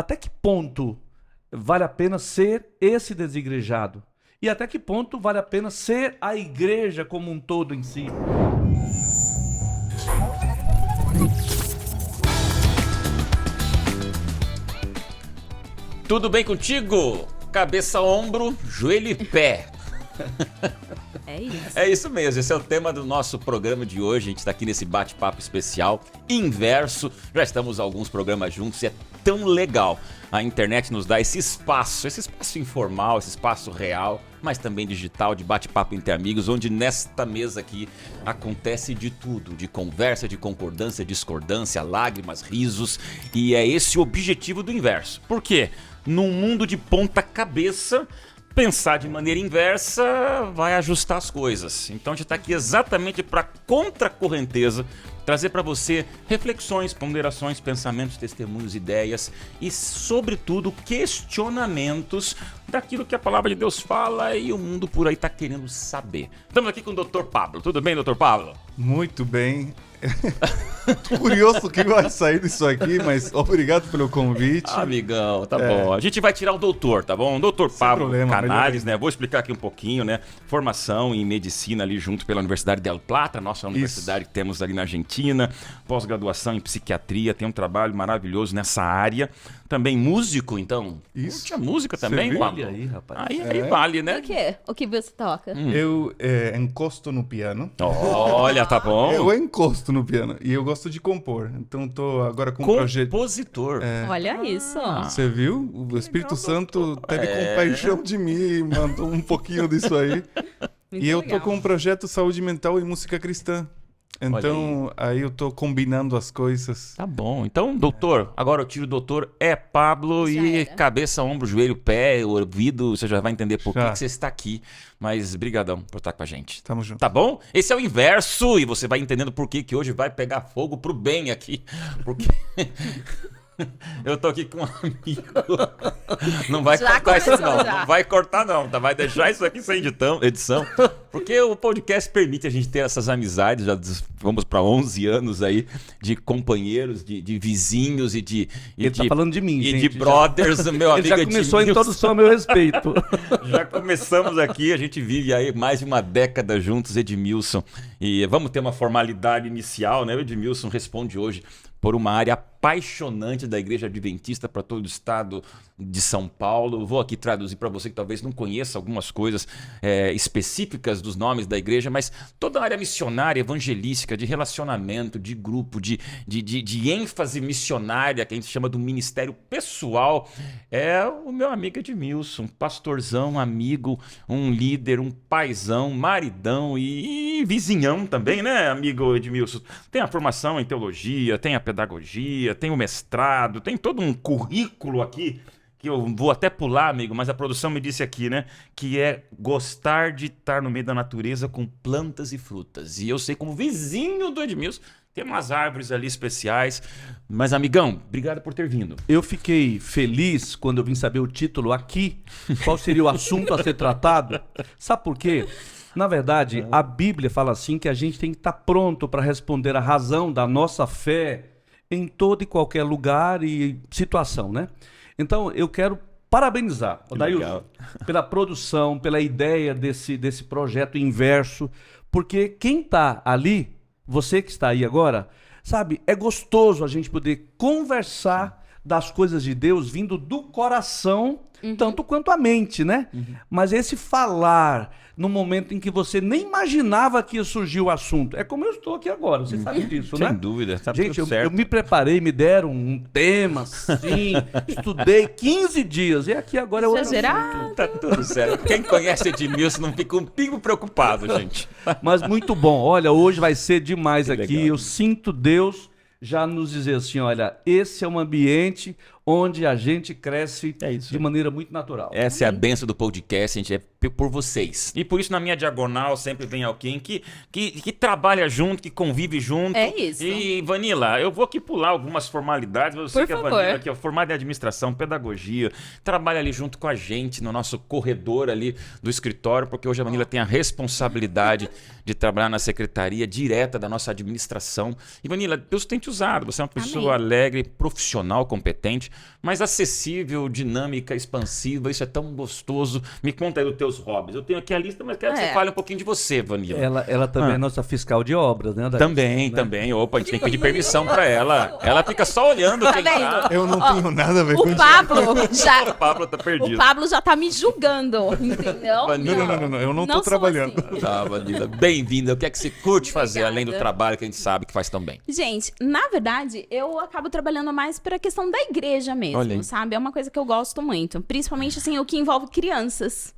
até que ponto vale a pena ser esse desigrejado? E até que ponto vale a pena ser a igreja como um todo em si? Tudo bem contigo? Cabeça, ombro, joelho e pé. É isso. É isso mesmo, esse é o tema do nosso programa de hoje. A gente está aqui nesse bate-papo especial, inverso. Já estamos há alguns programas juntos e é tão legal. A internet nos dá esse espaço informal, esse espaço real, mas também digital, de bate-papo entre amigos, onde nesta mesa aqui acontece de tudo, de conversa, de concordância, discordância, lágrimas, risos, e é esse o objetivo do inverso. Por quê? Num mundo de ponta cabeça, pensar de maneira inversa vai ajustar as coisas. Então a gente está aqui exatamente para contracorrenteza, trazer para você reflexões, ponderações, pensamentos, testemunhos, ideias e, sobretudo, questionamentos daquilo que a palavra de Deus fala e o mundo por aí está querendo saber. Estamos aqui com o Dr. Pablo. Tudo bem, Dr. Pablo? Muito bem. Tô curioso o que vai sair disso aqui, mas obrigado pelo convite. Amigão, tá bom. A gente vai tirar o doutor, tá bom? Dr. Pablo problema, Canales, né? Vou explicar aqui um pouquinho, né? Formação em medicina ali junto pela Universidade del Plata, nossa universidade que temos ali na Argentina. Pós-graduação em psiquiatria, tem um trabalho maravilhoso nessa área. Também músico, então. Isso. Tinha música também, viu? Pablo? Olha aí, rapaz. Aí vale, né? O quê? O que você toca? Eu encosto no piano. Olha, tá bom. Eu encosto no piano e eu gosto de compor. Então tô agora com um projeto. Compositor. Olha isso. Você viu? O Espírito Santo teve compaixão de mim e mandou um pouquinho disso aí. Muito E eu legal. tô com um projeto Saúde Mental e Música Cristã. Então aí eu tô combinando as coisas. Tá bom. Então, doutor, agora eu tiro o doutor é Pablo Já e era. cabeça, ombro, joelho, pé, ouvido, você já vai entender por que Já. que você está aqui. Mas brigadão por estar com a gente. Tamo junto. Tá bom? Esse é o inverso e você vai entendendo por que que hoje vai pegar fogo pro bem aqui. Porque eu tô aqui com um amigo. Não vai Já cortar isso começou, não. já. Não vai cortar não, tá? Vai deixar isso aqui sem edição. Porque o podcast permite a gente ter essas amizades, já vamos para 11 anos aí, de companheiros, de vizinhos e de... Ele tá falando de mim, e gente. de brothers, meu Ele amigo já começou a Edmilson. introdução a meu respeito. Já começamos aqui, a gente vive aí mais de uma década juntos, Edmilson. E vamos ter uma formalidade inicial, né? O Edmilson responde hoje por uma área apaixonante da Igreja Adventista para todo o estado de São Paulo. Vou aqui traduzir para você que talvez não conheça algumas coisas específicas dos nomes da igreja, mas toda a área missionária, evangelística, de relacionamento, de grupo, de ênfase missionária, que a gente chama do ministério pessoal, é o meu amigo Edmilson, pastorzão, amigo, um líder, um paizão, maridão e vizinhão também, né, amigo Edmilson? Tem a formação em teologia, tem a pedagogia, tem o mestrado, tem todo um currículo aqui que eu vou até pular, amigo, mas a produção me disse aqui, né, que é gostar de estar no meio da natureza com plantas e frutas. E eu sei, como vizinho do Edmilson, tem umas árvores ali especiais. Mas, amigão, obrigado por ter vindo. Eu fiquei feliz quando eu vim saber o título aqui, qual seria o assunto a ser tratado. Sabe por quê? Na verdade, a Bíblia fala assim que a gente tem que estar pronto para responder a razão da nossa fé em todo e qualquer lugar e situação, né? Então, eu quero parabenizar, Odailson, pela produção, pela ideia desse projeto inverso, porque quem está ali, você que está aí agora, sabe, é gostoso a gente poder conversar das coisas de Deus vindo do coração, tanto quanto a mente, né? Mas esse falar no momento em que você nem imaginava que ia surgir o assunto. É como eu estou aqui agora, você sabe disso, né? Sem dúvida, tá Gente, tudo eu certo. me preparei, me deram um tema, assim, estudei 15 dias, e aqui agora é o assunto. Exagerado. Tá tudo certo. Quem conhece Edmilson não fica um pingo preocupado, gente. Mas muito bom. Olha, hoje vai ser demais Que aqui. legal. Eu sinto Deus já nos dizer assim, olha, esse é um ambiente onde a gente cresce de maneira muito natural. Essa é a benção do podcast, a gente é por vocês. E por isso na minha diagonal sempre vem alguém que trabalha junto, que convive junto. É isso. E Vanilla, eu vou aqui pular algumas formalidades. Eu sei Por que a favor. Vanilla aqui é formada em administração, pedagogia, trabalha ali junto com a gente no nosso corredor ali do escritório, porque hoje a Vanilla tem a responsabilidade de trabalhar na secretaria direta da nossa administração. E Vanilla, Deus tem te usado, você é uma pessoa Amém. alegre, profissional, competente. diferente, mas acessível, dinâmica, expansiva. Isso é tão gostoso. Me conta aí dos teus hobbies. Eu tenho aqui a lista, mas quero que você fale um pouquinho de você, Vanilla. Ela também é nossa fiscal de obras, né? Também. Opa, a gente tem que pedir permissão pra ela. Ela fica só olhando quem tá. Eu não tenho nada a ver com O isso. Pablo O Pablo tá perdido. O Pablo já tá me julgando, entendeu? Vanilla. Eu não tô sou trabalhando. assim. Tá, Vanilla. Bem-vinda. O que é que você curte fazer, Obrigada. além do trabalho que a gente sabe que faz tão bem? Gente, na verdade, eu acabo trabalhando mais pra questão da igreja Olha aí. mesmo, sabe? É uma coisa que eu gosto muito. Principalmente, assim, o que envolve crianças.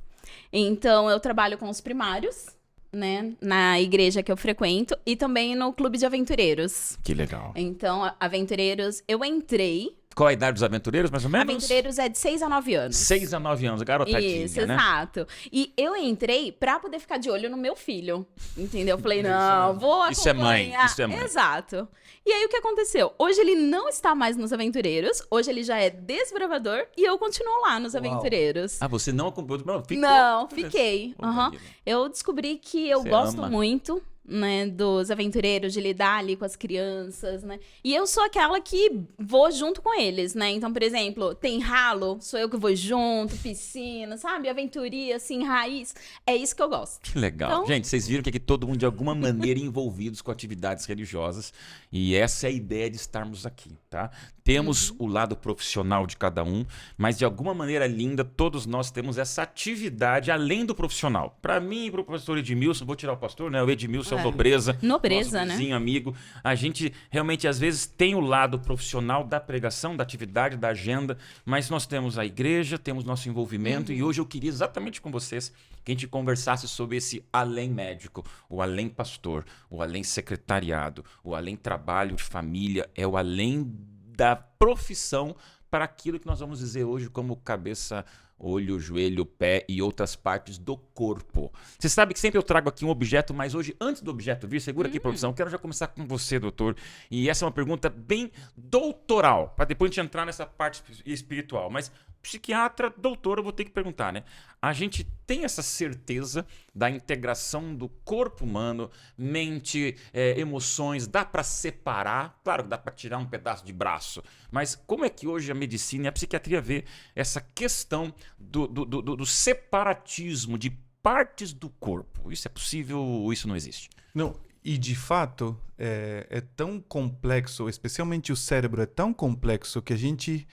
Então, eu trabalho com os primários, né? Na igreja que eu frequento. E também no Clube de Aventureiros. Que legal. Então, Aventureiros, eu entrei. Qual a idade dos aventureiros, mais ou menos? Aventureiros é de 6 a 9 anos. 6 a 9 anos, garotadinha, Isso, né? exato. E eu entrei pra poder ficar de olho no meu filho, entendeu? Eu falei, não, vou acompanhar. Isso é mãe, isso é mãe. Exato. E aí, o que aconteceu? Hoje ele não está mais nos Aventureiros, hoje ele já é desbravador e eu continuo lá nos Aventureiros. Ah, você não acompanhou? Não, ficou. Não, fiquei. Ô, Aham. Vanilla. Eu descobri que eu Você gosto ama. muito, né, dos aventureiros, de lidar ali com as crianças, né? E eu sou aquela que vou junto com eles, né? Então, por exemplo, tem ralo, sou eu que vou junto, piscina, sabe? Aventuria, assim, raiz. É isso que eu gosto. Que legal. Então- Gente, vocês viram que aqui todo mundo, de alguma maneira, envolvidos com atividades religiosas. E essa é a ideia de estarmos aqui, tá? Temos o lado profissional de cada um, mas de alguma maneira linda, todos nós temos essa atividade além do profissional. Para mim e para o pastor Edmilson, vou tirar o pastor, né? O Edmilson é o Nobreza. Nobreza, nosso né? vizinho, amigo. A gente realmente, às vezes, tem o lado profissional da pregação, da atividade, da agenda, mas nós temos a igreja, temos nosso envolvimento, e hoje eu queria exatamente com vocês que a gente conversasse sobre esse além médico, o além pastor, o além secretariado, o além trabalho de família, é o além da profissão para aquilo que nós vamos dizer hoje como cabeça, olho, joelho, pé e outras partes do corpo. Você sabe que sempre eu trago aqui um objeto, mas hoje, antes do objeto vir, segura aqui, produção, eu quero já começar com você, doutor. E essa é uma pergunta bem doutoral, para depois a gente entrar nessa parte espiritual. Mas psiquiatra, doutor, eu vou ter que perguntar, né? A gente tem essa certeza da integração do corpo humano, mente, emoções, dá para separar? Claro que dá para tirar um pedaço de braço, mas como é que hoje a medicina e a psiquiatria vê essa questão do separatismo de partes do corpo? Isso é possível ou isso não existe? Não, e de fato, é tão complexo, especialmente o cérebro é tão complexo que a gente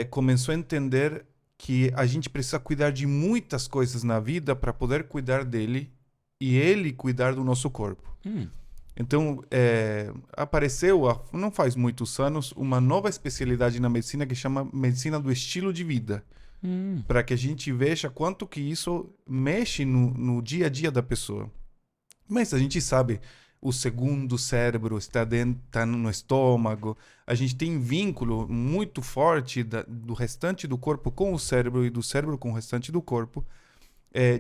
começou a entender que a gente precisa cuidar de muitas coisas na vida para poder cuidar dele e ele cuidar do nosso corpo. Então, apareceu, não faz muitos anos, uma nova especialidade na medicina que chama medicina do estilo de vida. Para que a gente veja quanto que isso mexe no dia a dia da pessoa. Mas a gente sabe, o segundo cérebro está no estômago. A gente tem vínculo muito forte do restante do corpo com o cérebro e do cérebro com o restante do corpo.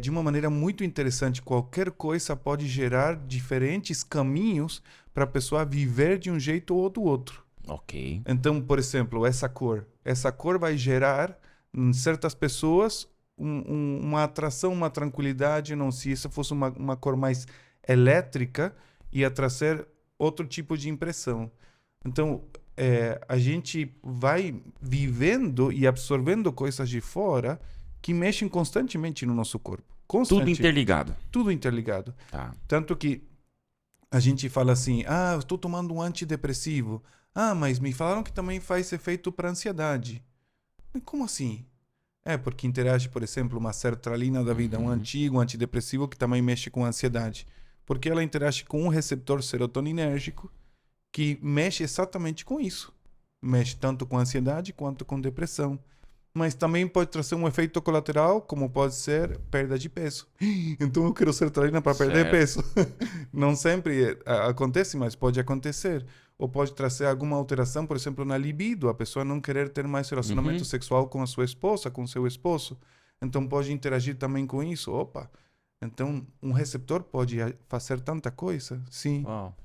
De uma maneira muito interessante, qualquer coisa pode gerar diferentes caminhos para a pessoa viver de um jeito ou do outro. Ok. Então, por exemplo, essa cor vai gerar em certas pessoas uma atração, uma tranquilidade, não se isso fosse uma cor mais elétrica, ia trazer outro tipo de impressão. Então, a gente vai vivendo e absorvendo coisas de fora que mexem constantemente no nosso corpo. Tudo interligado. Tudo interligado. Tá. Tanto que a gente fala assim, eu estou tomando um antidepressivo. Mas me falaram que também faz efeito para ansiedade. Mas como assim? Porque interage, por exemplo, uma sertralina da vida, um antigo antidepressivo que também mexe com a ansiedade. Porque ela interage com um receptor serotoninérgico que mexe exatamente com isso. Mexe tanto com ansiedade quanto com depressão. Mas também pode trazer um efeito colateral, como pode ser perda de peso. Então eu quero sertralina para perder peso. Não sempre acontece, mas pode acontecer. Ou pode trazer alguma alteração, por exemplo, na libido. A pessoa não querer ter mais relacionamento sexual com a sua esposa, com seu esposo. Então pode interagir também com isso. Então um receptor pode fazer tanta coisa. Sim. Uau.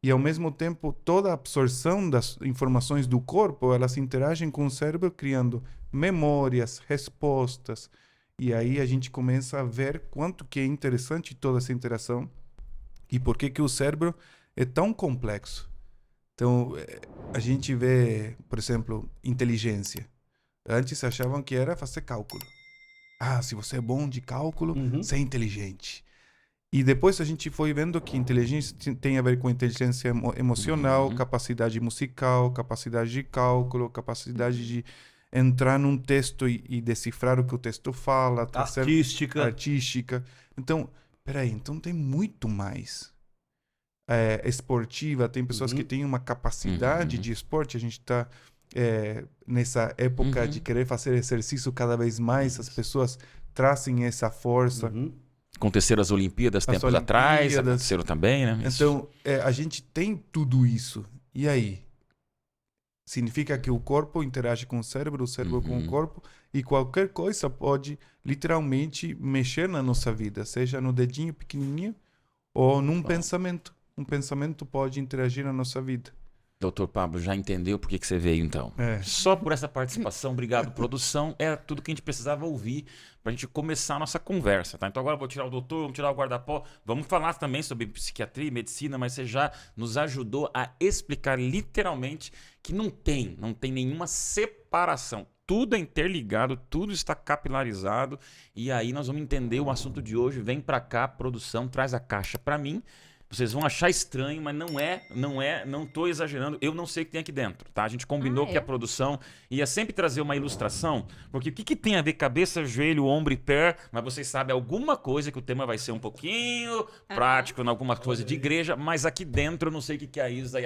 E ao mesmo tempo, toda a absorção das informações do corpo, elas interagem com o cérebro, criando memórias, respostas. E aí a gente começa a ver quanto que é interessante toda essa interação e por que o cérebro é tão complexo. Então, a gente vê, por exemplo, inteligência. Antes achavam que era fazer cálculo. Ah, se você é bom de cálculo, Uhum. você é inteligente. E depois a gente foi vendo que inteligência tem a ver com inteligência emocional, capacidade musical, capacidade de cálculo, capacidade de entrar num texto e decifrar o que o texto fala, trazer artística. Então, peraí, então tem muito mais. Esportiva, tem pessoas que têm uma capacidade de esporte, a gente está nessa época de querer fazer exercício cada vez mais, as pessoas trazem essa força. Aconteceram as Olimpíadas tempos atrás, aconteceram também, né? Então, a gente tem tudo isso. E aí? Significa que o corpo interage com o cérebro com o corpo, e qualquer coisa pode literalmente mexer na nossa vida, seja no dedinho pequenininho ou num pensamento. Um pensamento pode interagir na nossa vida. Doutor Pablo, já entendeu por que você veio, então? Só por essa participação, obrigado, produção. Era tudo que a gente precisava ouvir para a gente começar a nossa conversa, tá? Então agora eu vou tirar o doutor, vamos tirar o guarda-pó, vamos falar também sobre psiquiatria e medicina, mas você já nos ajudou a explicar literalmente que não tem nenhuma separação. Tudo é interligado, tudo está capilarizado, e aí nós vamos entender o assunto de hoje. Vem para cá, produção, traz a caixa para mim. Vocês vão achar estranho, mas não tô exagerando. Eu não sei o que tem aqui dentro, tá? A gente combinou que a produção ia sempre trazer uma ilustração, porque o que tem a ver cabeça, joelho, ombro e pé, mas vocês sabem alguma coisa que o tema vai ser um pouquinho prático, em alguma coisa de igreja, mas aqui dentro eu não sei o que a Isa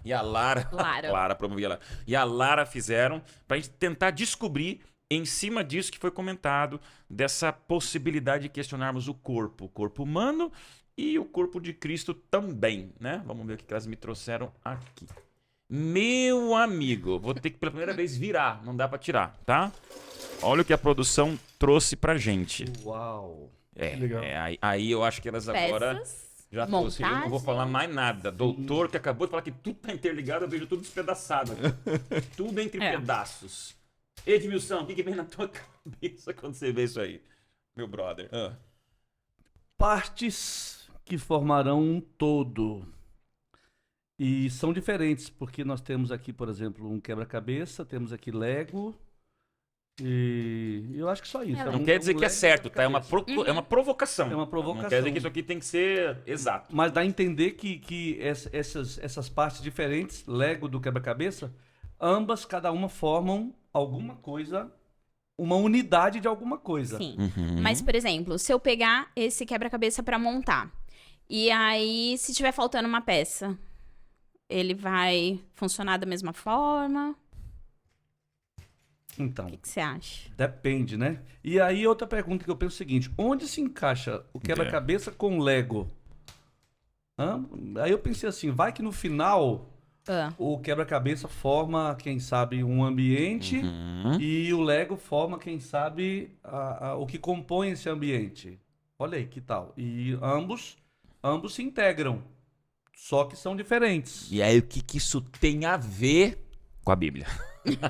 e a Lara, Lara promovia lá, e a Lara fizeram pra gente tentar descobrir em cima disso que foi comentado, dessa possibilidade de questionarmos o corpo humano e o corpo de Cristo também, né? Vamos ver o que elas me trouxeram aqui. Meu amigo, vou ter que pela primeira vez virar, não dá pra tirar, tá? Olha o que a produção trouxe pra gente. Uau! Legal. Aí eu acho que elas agora já trouxeram. Eu não vou falar mais nada. Doutor, que acabou de falar que tudo tá interligado, eu vejo tudo despedaçado. Tudo entre pedaços. Edmilson, o que vem na tua cabeça quando você vê isso aí? Meu brother. Partes que formarão um todo. E são diferentes, porque nós temos aqui, por exemplo, um quebra-cabeça, temos aqui Lego, e eu acho que só isso. Não quer dizer que é certo, tá? É uma provocação. É uma provocação. Não quer dizer que isso aqui tem que ser exato. Mas dá a entender que essas partes diferentes, Lego do quebra-cabeça, ambas, cada uma formam alguma coisa, uma unidade de alguma coisa. Sim. Mas, por exemplo, se eu pegar esse quebra-cabeça pra montar, e aí, se tiver faltando uma peça, ele vai funcionar da mesma forma? Então, O que você acha? depende, né? E aí, outra pergunta que eu penso é o seguinte: onde se encaixa o quebra-cabeça com o Lego? Aí eu pensei assim, vai que no final o quebra-cabeça forma, quem sabe, um ambiente e o Lego forma, quem sabe, o que compõe esse ambiente. Olha aí, que tal? E ambos se integram, só que são diferentes. E aí, o que isso tem a ver com a Bíblia?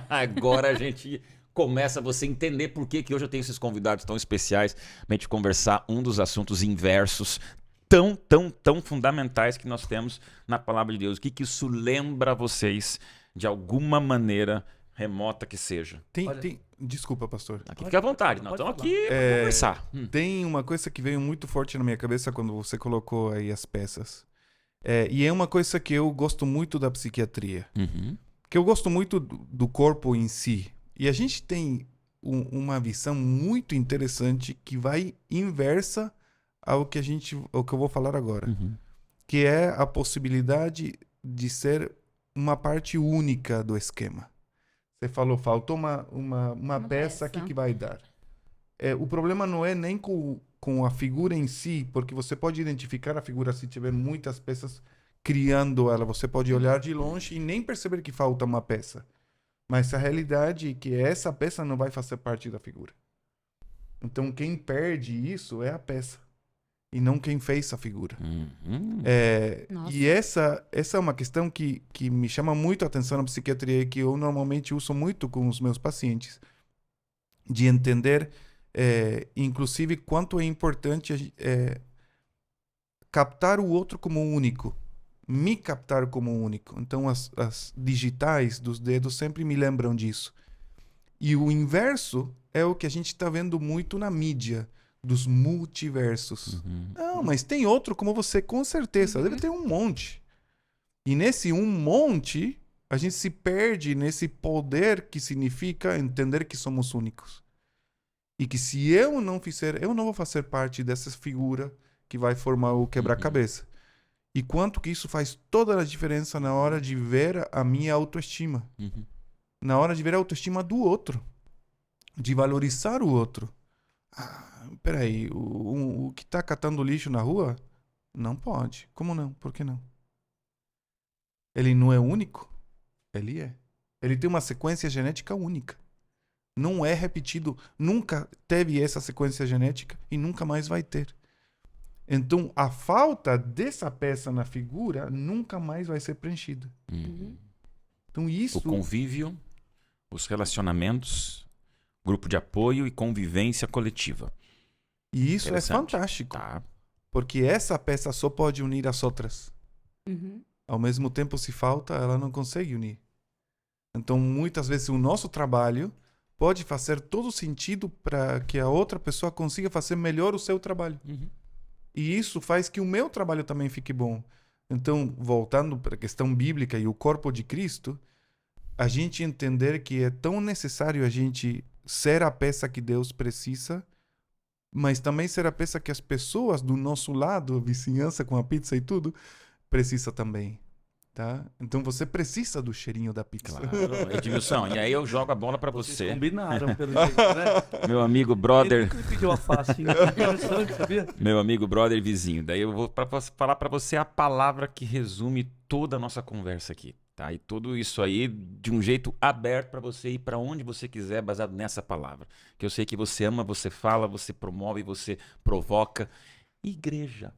Agora a gente começa a você entender por que hoje eu tenho esses convidados tão especiais pra gente conversar um dos assuntos inversos tão fundamentais que nós temos na palavra de Deus. O que isso lembra a vocês de alguma maneira remota que seja? Desculpa, pastor. Aqui fica à vontade, nós estamos aqui para conversar. Tem uma coisa que veio muito forte na minha cabeça quando você colocou aí as peças. E é uma coisa que eu gosto muito da psiquiatria. Que eu gosto muito do corpo em si. E a gente tem uma visão muito interessante que vai inversa ao que eu vou falar agora. Que é a possibilidade de ser uma parte única do esquema. Você falou, faltou uma peça, o que vai dar? O problema não é nem com a figura em si, porque você pode identificar a figura se tiver muitas peças criando ela. Você pode olhar de longe e nem perceber que falta uma peça. Mas a realidade é que essa peça não vai fazer parte da figura. Então quem perde isso é a peça e não quem fez a figura. E essa é uma questão que me chama muito a atenção na psiquiatria e que eu normalmente uso muito com os meus pacientes, de entender, inclusive, quanto é importante captar o outro como único. me captar como único. Então as digitais dos dedos sempre me lembram disso. E o inverso é o que a gente está vendo muito na mídia, dos multiversos. Não, mas tem outro como você, com certeza. Deve ter um monte. E nesse um monte, a gente se perde nesse poder que significa entender que somos únicos. E que se eu não fizer, eu não vou fazer parte dessa figura que vai formar o quebra-cabeça. E quanto que isso faz toda a diferença na hora de ver a minha autoestima. Na hora de ver a autoestima do outro. De valorizar o outro. Ah, peraí, o que tá catando lixo na rua? Não pode. Como não? Por que não? Ele não é único? Ele é. Ele tem uma sequência genética única. Não é repetido. Nunca teve essa sequência genética e nunca mais vai ter. Então, a falta dessa peça na figura nunca mais vai ser preenchida. Então, isso... O convívio, os relacionamentos, grupo de apoio e convivência coletiva. E isso é Interessante. fantástico. Tá. Porque essa peça só pode unir as outras. Ao mesmo tempo, se falta, ela não consegue unir. Então, muitas vezes, o nosso trabalho pode fazer todo sentido para que a outra pessoa consiga fazer melhor o seu trabalho. E isso faz que o meu trabalho também fique bom. Então, voltando para a questão bíblica e o corpo de Cristo, a gente entender que é tão necessário a gente ser a peça que Deus precisa, mas também ser a peça que as pessoas do nosso lado, a vizinhança com a pizza e tudo, precisa também. Tá? Então você precisa do cheirinho da pizza. Claro, Edmilson, e aí eu jogo a bola pra Vocês você. combinaram, pelo jeito, né? Meu amigo, brother, Ele nunca me pediu alface. Interessante, sabia? meu amigo, brother, vizinho. Daí eu vou falar pra você a palavra que resume toda a nossa conversa aqui, tá? E tudo isso aí de um jeito aberto pra você ir pra onde você quiser, baseado nessa palavra. Que eu sei que você ama, você fala, você promove, você provoca. Igreja.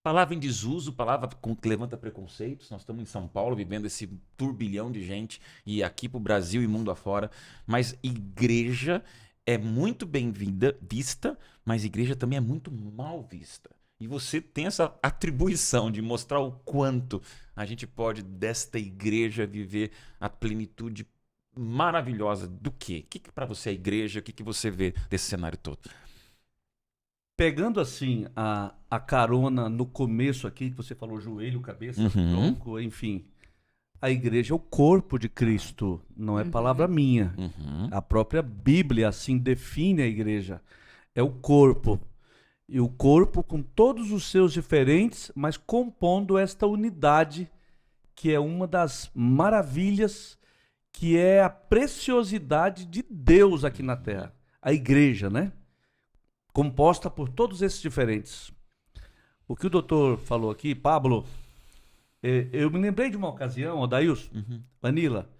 Palavra em desuso, palavra que levanta preconceitos. Nós estamos em São Paulo vivendo esse turbilhão de gente e aqui pro Brasil e mundo afora. Mas igreja é muito bem-vinda, vista, mas igreja também é muito mal vista. E você tem essa atribuição de mostrar o quanto a gente pode, desta igreja, viver a plenitude maravilhosa do quê? O que para você é igreja? O que você vê desse cenário todo? Pegando assim a carona no começo aqui, que você falou joelho, cabeça, tronco, enfim. A igreja é o corpo de Cristo, não é palavra minha. A própria Bíblia assim define a igreja. É o corpo. E o corpo com todos os seus diferentes, mas compondo esta unidade, que é uma das maravilhas, que é a preciosidade de Deus aqui na Terra. A igreja, né? Composta por todos esses diferentes. O que o doutor falou aqui, Pablo, eu me lembrei de uma ocasião, Odailson, Vanila,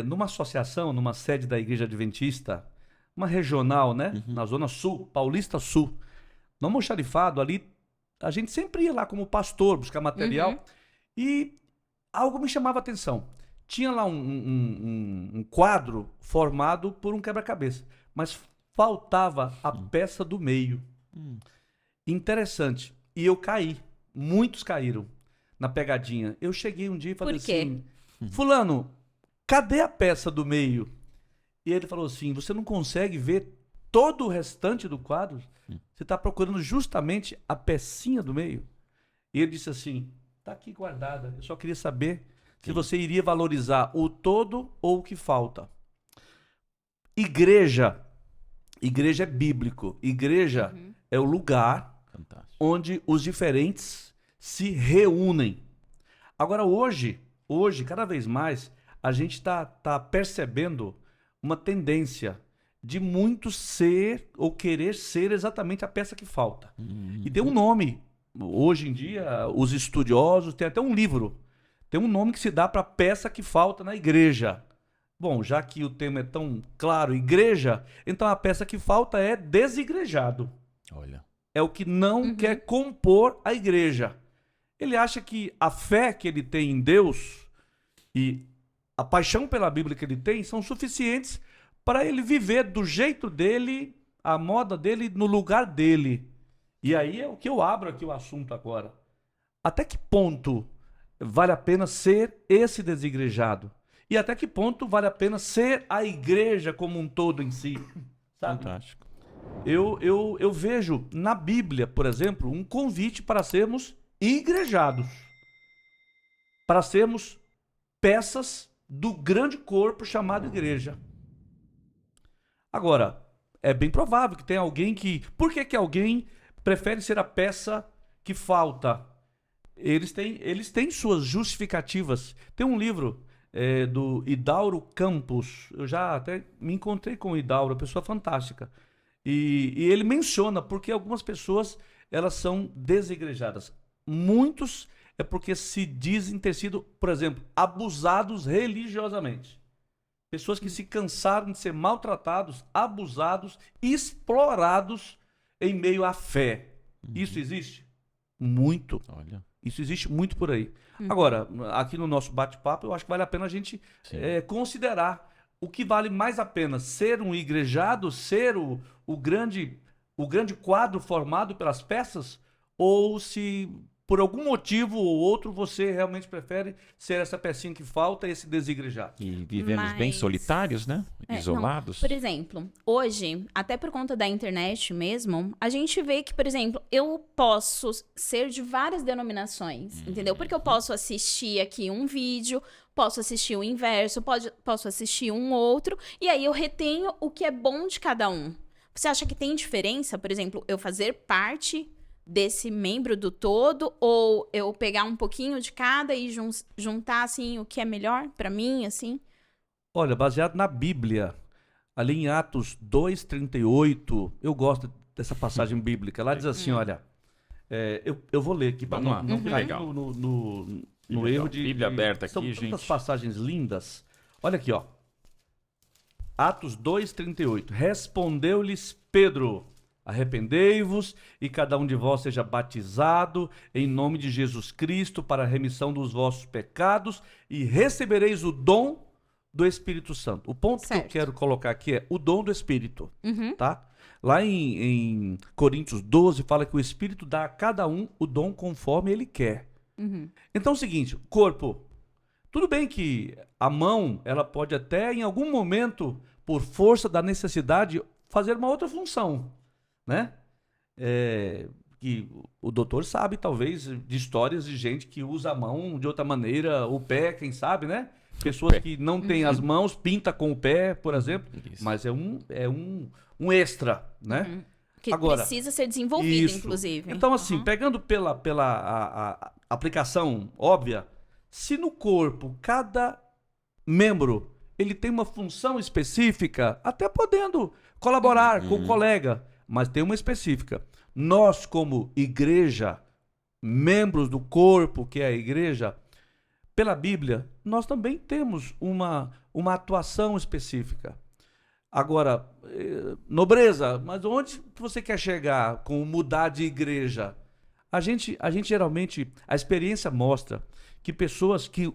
numa associação, numa sede da Igreja Adventista, uma regional, né? Na Zona Sul, Paulista Sul. No almoxarifado ali, a gente sempre ia lá como pastor buscar material e algo me chamava a atenção. Tinha lá um quadro formado por um quebra-cabeça, mas faltava a peça do meio. Interessante. E eu caí. Muitos caíram na pegadinha. Eu cheguei um dia e falei assim, fulano, cadê a peça do meio? E ele falou assim, você não consegue ver todo o restante do quadro? Você está procurando justamente a pecinha do meio? E ele disse assim, está aqui guardada. Eu só queria saber se você iria valorizar o todo ou o que falta. Igreja é bíblico. Igreja é o lugar onde os diferentes se reúnem. Agora, hoje, cada vez mais, a gente está percebendo uma tendência de muito ser ou querer ser exatamente a peça que falta. E tem um nome. Hoje em dia, os estudiosos, tem até um livro. Tem um nome que se dá para a peça que falta na igreja. Bom, já que o tema é tão claro, igreja, então a peça que falta é desigrejado. Olha. É o que não quer compor a igreja. Ele acha que a fé que ele tem em Deus e a paixão pela Bíblia que ele tem são suficientes para ele viver do jeito dele, a moda dele, no lugar dele. E aí é o que eu abro aqui o assunto agora. Até que ponto vale a pena ser esse desigrejado? E até que ponto vale a pena ser a igreja como um todo em si? Sabe? Fantástico. Eu vejo na Bíblia, por exemplo, um convite para sermos igrejados, para sermos peças do grande corpo chamado igreja. Agora, é bem provável que tenha alguém que... Por que alguém prefere ser a peça que falta? Eles têm suas justificativas. Tem um livro do Hidauro Campos. Eu já até me encontrei com o Hidauro, uma pessoa fantástica. E ele menciona porque algumas pessoas elas são desigrejadas. Muitos é porque se dizem ter sido, por exemplo, abusados religiosamente. Pessoas que se cansaram de ser maltratados, abusados, explorados em meio à fé. Isso existe? Muito. Olha. Isso existe muito por aí. Agora, aqui no nosso bate-papo, eu acho que vale a pena a gente considerar o que vale mais a pena, ser um igrejado, ser o grande quadro formado pelas peças, ou se por algum motivo ou outro você realmente prefere ser essa pecinha que falta, esse desigrejado. E vivemos bem solitários, né? Isolados. Não. Por exemplo, hoje, até por conta da internet mesmo, a gente vê que, por exemplo, eu posso ser de várias denominações, entendeu? Porque eu posso assistir aqui um vídeo, posso assistir o inverso, posso assistir um outro, e aí eu retenho o que é bom de cada um. Você acha que tem diferença, por exemplo, eu fazer parte desse membro do todo, ou eu pegar um pouquinho de cada e juntar, assim, o que é melhor pra mim, assim? Olha, baseado na Bíblia, ali em Atos 2:38, eu gosto dessa passagem bíblica. Lá diz assim, olha, eu vou ler aqui para Vamos lá. não cair Legal. no erro de... Bíblia aberta aqui, são tantas gente. passagens lindas. Olha aqui, ó. Atos 2:38. Respondeu-lhes Pedro: arrependei-vos e cada um de vós seja batizado em nome de Jesus Cristo para a remissão dos vossos pecados e recebereis o dom do Espírito Santo. O ponto que eu quero colocar aqui é o dom do Espírito, tá? Lá em Coríntios 12 fala que o Espírito dá a cada um o dom conforme ele quer. Então é o seguinte, corpo, tudo bem que a mão, ela pode até em algum momento, por força da necessidade, fazer uma outra função, né? Que o doutor sabe, talvez, de histórias de gente que usa a mão de outra maneira, o pé, quem sabe, né? Pessoas que não têm as mãos, pinta com o pé, por exemplo, mas é um extra, né? Que Agora, precisa ser desenvolvido, isso. inclusive. Então, assim, pegando pela a aplicação óbvia, se no corpo cada membro ele tem uma função específica, até podendo colaborar com o colega, mas tem uma específica. Nós, como igreja, membros do corpo que é a igreja, pela Bíblia, nós também temos uma atuação específica. Agora, nobreza, mas onde você quer chegar com mudar de igreja? A gente geralmente, a experiência mostra que pessoas que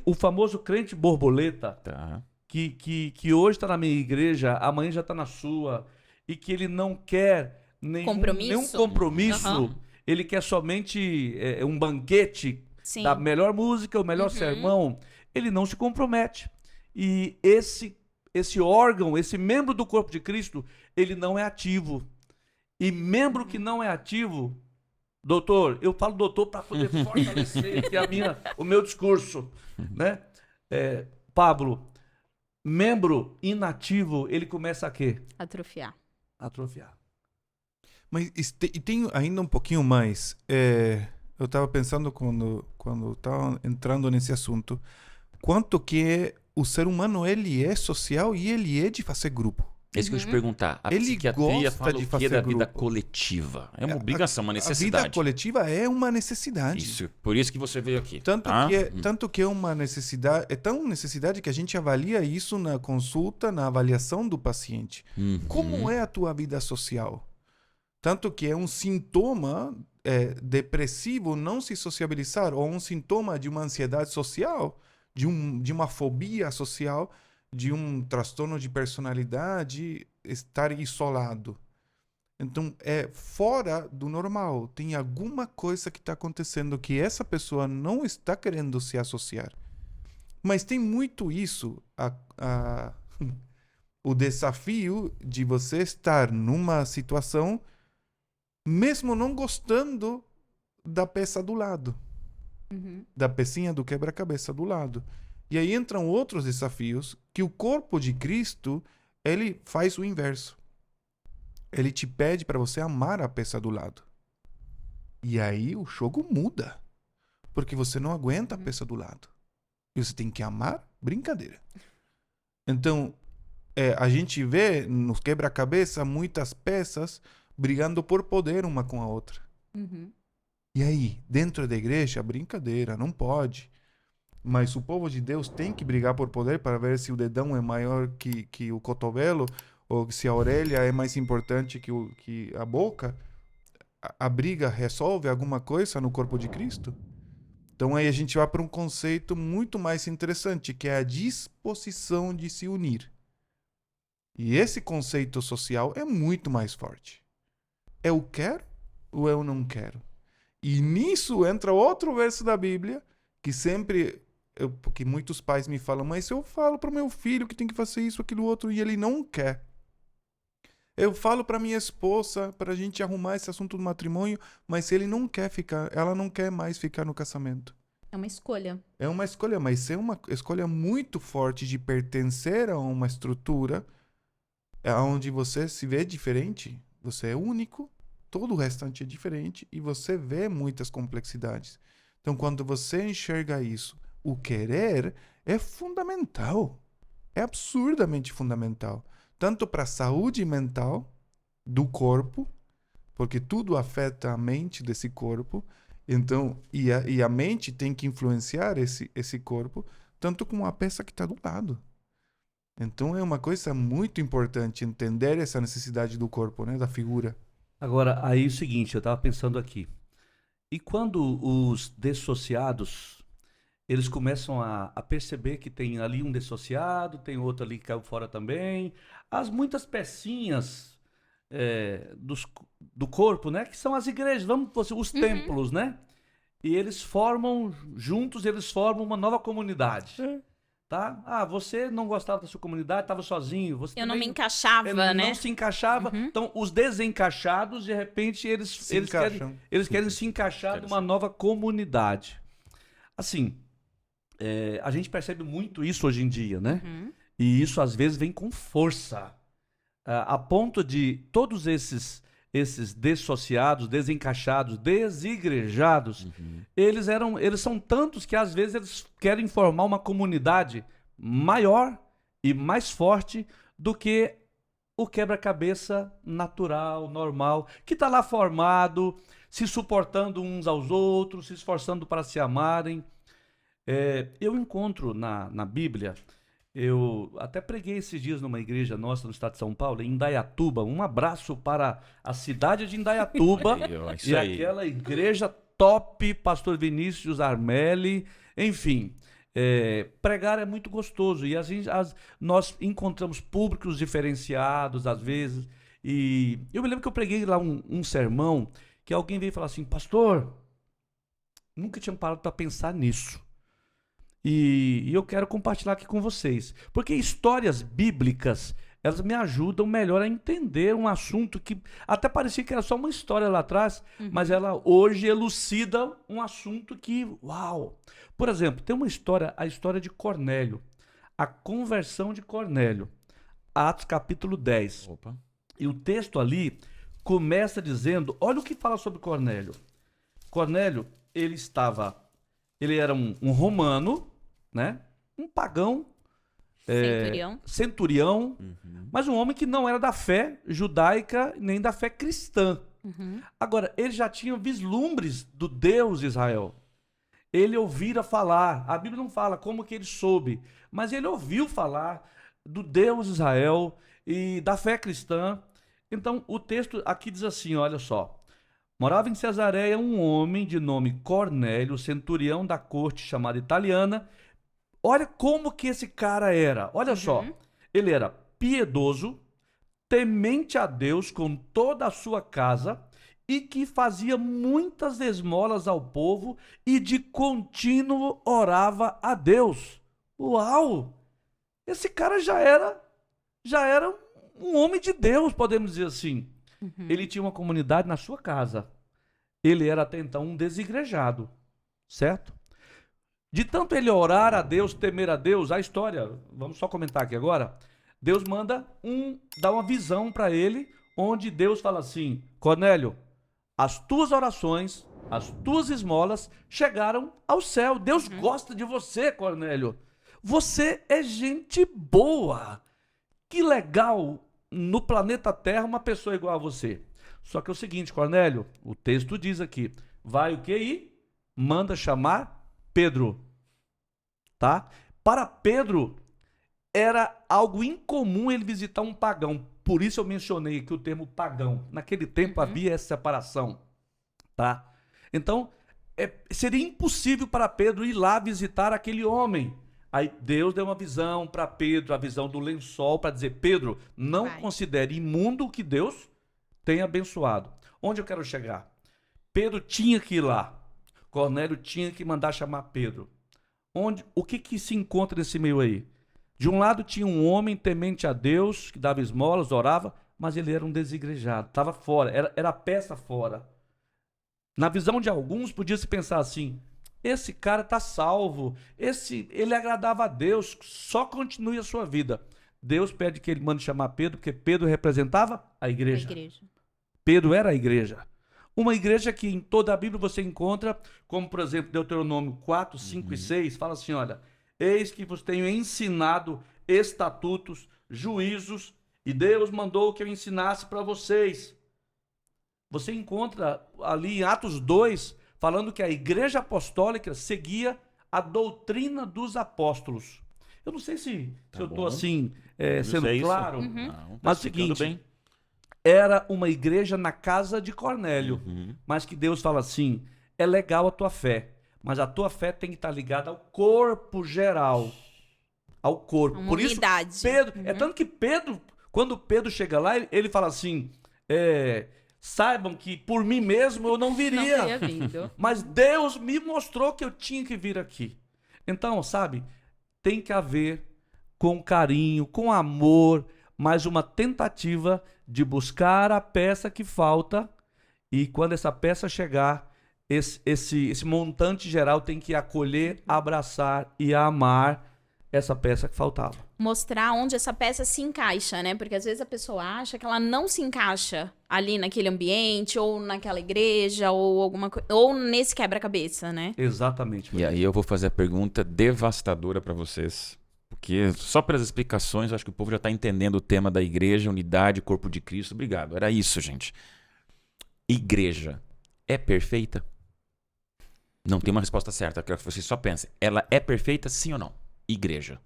o famoso crente borboleta, Tá. que hoje está na minha igreja, amanhã já está na sua, e que ele não quer nenhum compromisso, ele quer somente um banquete da melhor música, o melhor sermão, ele não se compromete. E esse órgão, esse membro do corpo de Cristo, ele não é ativo. E membro que não é ativo, doutor, eu falo doutor para poder fortalecer aqui o meu discurso, né? Pablo, membro inativo, ele começa a quê? Atrofiar. Atrofiar. Mas e tem ainda um pouquinho mais. Eu estava pensando quando estava entrando nesse assunto, quanto que o ser humano ele é social e ele é de fazer grupo. É isso que eu ia te perguntar. A Ele psiquiatria gosta fala de o que fazer da vida grupo. coletiva. É uma obrigação, uma necessidade. A vida coletiva é uma necessidade. Isso, por isso que você veio aqui. Tanto que é uma necessidade, é tão necessidade que a gente avalia isso na consulta, na avaliação do paciente. Como é a tua vida social? Tanto que é um sintoma depressivo não se sociabilizar, ou um sintoma de uma ansiedade social, de uma fobia social, de um transtorno de personalidade, estar isolado. Então, é fora do normal. Tem alguma coisa que está acontecendo que essa pessoa não está querendo se associar. Mas tem muito isso, o desafio de você estar numa situação mesmo não gostando da peça do lado, da pecinha do quebra-cabeça do lado. E aí entram outros desafios que o corpo de Cristo, ele faz o inverso. Ele te pede para você amar a peça do lado. E aí o jogo muda, porque você não aguenta a peça do lado. E você tem que amar, brincadeira. Então, a gente vê nos quebra-cabeça muitas peças brigando por poder uma com a outra. E aí, dentro da igreja, brincadeira, não pode. Mas o povo de Deus tem que brigar por poder para ver se o dedão é maior que o cotovelo, ou se a orelha é mais importante que a boca. A briga resolve alguma coisa no corpo de Cristo? Então aí a gente vai para um conceito muito mais interessante, que é a disposição de se unir. E esse conceito social é muito mais forte. Eu quero ou eu não quero? E nisso entra outro verso da Bíblia, que sempre... porque muitos pais me falam, mas eu falo para o meu filho que tem que fazer isso, aquilo, outro, e ele não quer. Eu falo para minha esposa, para a gente arrumar esse assunto do matrimônio, mas ele não quer ficar, ela não quer mais ficar no casamento. É uma escolha. É uma escolha, mas é uma escolha muito forte de pertencer a uma estrutura onde você se vê diferente, você é único, todo o restante é diferente e você vê muitas complexidades. Então, quando você enxerga isso, o querer é fundamental, é absurdamente fundamental. Tanto para a saúde mental do corpo, porque tudo afeta a mente desse corpo, então, e a mente tem que influenciar esse corpo, tanto como a peça que está do lado. Então é uma coisa muito importante entender essa necessidade do corpo, né, da figura. Agora, aí é o seguinte, eu estava pensando aqui. E quando os dissociados, eles começam a perceber que tem ali um dissociado, tem outro ali que caiu fora também, as muitas pecinhas do corpo, né? Que são as igrejas, os templos, né? E eles formam, juntos, eles formam uma nova comunidade. Tá? Ah, você não gostava da sua comunidade, estava sozinho. Você Eu não também me encaixava, né? não se encaixava. Então, os desencaixados, de repente, eles querem se encaixar numa nova comunidade. Assim, a gente percebe muito isso hoje em dia, né? E isso, às vezes, vem com força. A ponto de todos esses dissociados, desencaixados, desigrejados, eles são tantos que, às vezes, eles querem formar uma comunidade maior e mais forte do que o quebra-cabeça natural, normal, que está lá formado, se suportando uns aos outros, se esforçando para se amarem. Eu encontro na Bíblia, eu até preguei esses dias numa igreja nossa no estado de São Paulo, em Indaiatuba. Um abraço para a cidade de Indaiatuba e aquela igreja top, pastor Vinícius Armelli, enfim. Pregar é muito gostoso e nós encontramos públicos diferenciados às vezes. E eu me lembro que eu preguei lá um sermão que alguém veio falar assim, pastor, nunca tinha parado para pensar nisso. E eu quero compartilhar aqui com vocês. Porque histórias bíblicas, elas me ajudam melhor a entender um assunto que até parecia que era só uma história lá atrás, mas ela hoje elucida um assunto que, uau! Por exemplo, tem uma história, a história de Cornélio, a conversão de Cornélio, Atos capítulo 10. Opa. E o texto ali começa dizendo, olha o que fala sobre Cornélio. Cornélio, ele era um romano, né? Um pagão, centurião, mas um homem que não era da fé judaica nem da fé cristã. Agora, ele já tinha vislumbres do Deus Israel. Ele ouvira falar, a Bíblia não fala como que ele soube, mas ele ouviu falar do Deus Israel e da fé cristã. Então, o texto aqui diz assim, olha só. Morava em Cesareia um homem de nome Cornélio, centurião da corte chamada italiana. Olha como que esse cara era. Olha só. Ele era piedoso, temente a Deus com toda a sua casa, e que fazia muitas esmolas ao povo e de contínuo orava a Deus. Uau! Esse cara já era um homem de Deus, podemos dizer assim. Ele tinha uma comunidade na sua casa. Ele era até então um desigrejado, certo? De tanto ele orar a Deus, temer a Deus, a história, vamos só comentar aqui agora, Deus manda dá uma visão para ele, onde Deus fala assim: Cornélio, as tuas orações, as tuas esmolas chegaram ao céu. Deus gosta de você, Cornélio. Você é gente boa. Que legal no planeta Terra uma pessoa igual a você. Só que é o seguinte, Cornélio, o texto diz aqui, vai o que aí? Manda chamar Pedro. Tá? Para Pedro, era algo incomum ele visitar um pagão. Por isso eu mencionei aqui o termo pagão. Naquele tempo havia essa separação, tá? Então, seria impossível para Pedro ir lá visitar aquele homem. Aí Deus deu uma visão para Pedro, a visão do lençol, para dizer: Pedro, não considere imundo o que Deus tem abençoado. Onde eu quero chegar? Pedro tinha que ir lá. Cornélio tinha que mandar chamar Pedro. O que se encontra nesse meio aí? De um lado tinha um homem temente a Deus, que dava esmolas, orava, mas ele era um desigrejado, estava fora, era a peça fora. Na visão de alguns, podia-se pensar assim: esse cara está salvo, ele agradava a Deus, só continue a sua vida. Deus pede que ele mande chamar Pedro, porque Pedro representava a igreja. Pedro era a igreja. Uma igreja que em toda a Bíblia você encontra, como por exemplo Deuteronômio 4, 5 e 6, fala assim: olha, eis que vos tenho ensinado estatutos, juízos, e Deus mandou que eu ensinasse para vocês. Você encontra ali em Atos 2, falando que a igreja apostólica seguia a doutrina dos apóstolos. Eu não sei se eu estou assim, sendo claro, Não, mas é o seguinte, era uma igreja na casa de Cornélio, mas que Deus fala assim: é legal a tua fé, mas a tua fé tem que estar ligada ao corpo geral. Ao corpo. Uma por isso, unidade. Pedro, é tanto que Pedro, quando Pedro chega lá, ele fala assim: saibam que por mim mesmo eu não viria. Não teria vindo. Mas Deus me mostrou que eu tinha que vir aqui. Então, sabe, tem que haver com carinho, com amor, mas uma tentativa de buscar a peça que falta, e quando essa peça chegar, esse montante geral tem que acolher, abraçar e amar essa peça que faltava. Mostrar onde essa peça se encaixa, né? Porque às vezes a pessoa acha que ela não se encaixa ali naquele ambiente, ou naquela igreja, ou alguma coisa, ou nesse quebra-cabeça, né? Exatamente. E aí eu vou fazer a pergunta devastadora para vocês. Porque só pelas explicações, eu acho que o povo já está entendendo o tema da igreja, unidade, corpo de Cristo. Obrigado. Era isso, gente. Igreja é perfeita? Não tem uma resposta certa. Eu quero que vocês só pensem. Ela é perfeita, sim ou não? Igreja.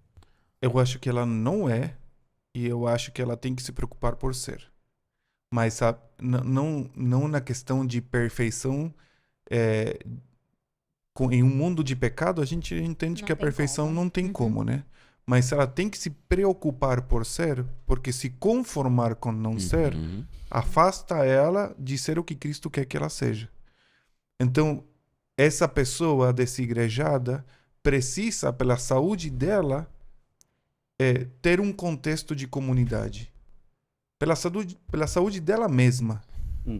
Eu acho que ela não é, e eu acho que ela tem que se preocupar por ser. Mas sabe, não na questão de perfeição. Em um mundo de pecado, a gente entende Não que a tem perfeição como. não tem como, né? Mas ela tem que se preocupar por ser, porque se conformar com não ser, afasta ela de ser o que Cristo quer que ela seja. Então, essa pessoa desigrejada precisa, pela saúde dela, ter um contexto de comunidade. Pela saúde dela mesma.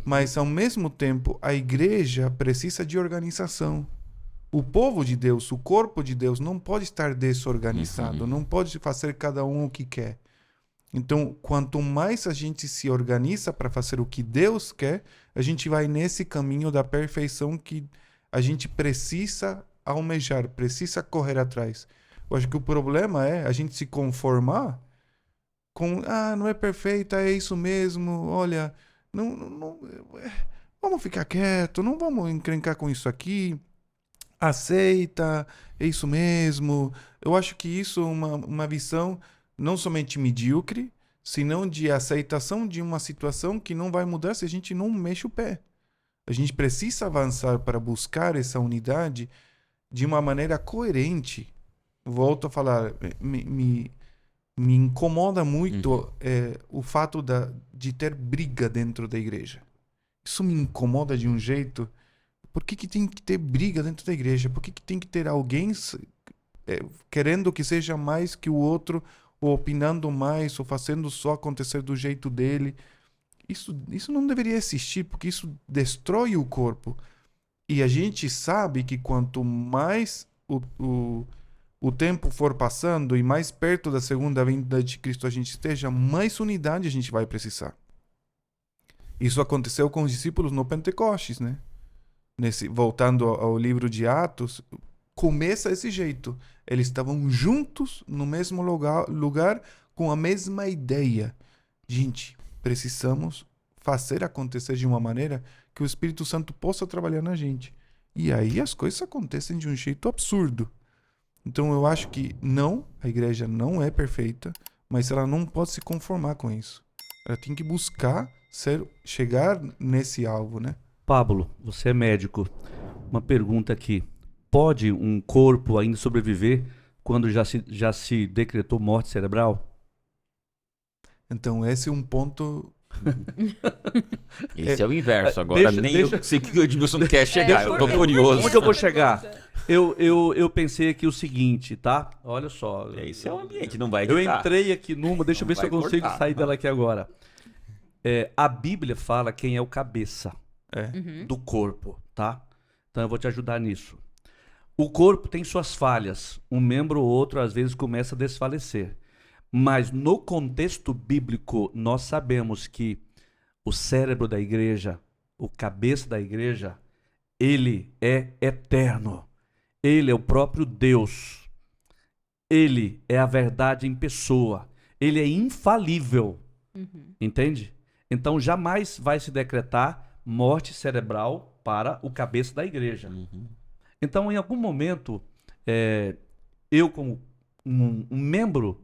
Mas, ao mesmo tempo, a igreja precisa de organização. O povo de Deus, o corpo de Deus, não pode estar desorganizado. Não pode fazer cada um o que quer. Então, quanto mais a gente se organiza para fazer o que Deus quer, a gente vai nesse caminho da perfeição que a gente precisa almejar, precisa correr atrás. Eu acho que o problema é a gente se conformar com, não é perfeita, é isso mesmo, olha, não, vamos ficar quieto, não vamos encrencar com isso aqui, aceita, é isso mesmo. Eu acho que isso é uma visão não somente medíocre, senão de aceitação de uma situação que não vai mudar se a gente não mexe o pé. A gente precisa avançar para buscar essa unidade de uma maneira coerente. Volto a falar, me me incomoda muito o fato de ter briga dentro da igreja. Isso me incomoda de um jeito. Por que tem que ter briga dentro da igreja? Por que tem que ter alguém querendo que seja mais que o outro, ou opinando mais, ou fazendo só acontecer do jeito dele? Isso não deveria existir, porque isso destrói o corpo. E a gente sabe que quanto mais o tempo for passando e mais perto da segunda vinda de Cristo a gente esteja, mais unidade a gente vai precisar. Isso aconteceu com os discípulos no Pentecostes, né? Voltando ao livro de Atos, começa desse jeito. Eles estavam juntos no mesmo lugar com a mesma ideia. Gente, precisamos fazer acontecer de uma maneira que o Espírito Santo possa trabalhar na gente. E aí as coisas acontecem de um jeito absurdo. Então eu acho que a igreja não é perfeita, mas ela não pode se conformar com isso. Ela tem que buscar chegar nesse alvo, né? Pablo, você é médico. Uma pergunta aqui. Pode um corpo ainda sobreviver quando já se decretou morte cerebral? Então esse é um ponto... Esse é o inverso. Agora eu sei que o Edmilson quer chegar. Eu tô curioso. Onde eu vou chegar? Eu pensei aqui o seguinte, tá? Olha só. Esse é o ambiente, não vai editar. Eu entrei aqui numa, deixa eu ver se eu consigo sair dela aqui agora. A Bíblia fala quem é o cabeça do corpo, tá? Então eu vou te ajudar nisso. O corpo tem suas falhas. Um membro ou outro às vezes começa a desfalecer. Mas no contexto bíblico, nós sabemos que o cérebro da igreja, o cabeça da igreja, ele é eterno. Ele é o próprio Deus. Ele é a verdade em pessoa. Ele é infalível. Entende? Então jamais vai se decretar morte cerebral para o cabeça da igreja. Então, em algum momento, eu como um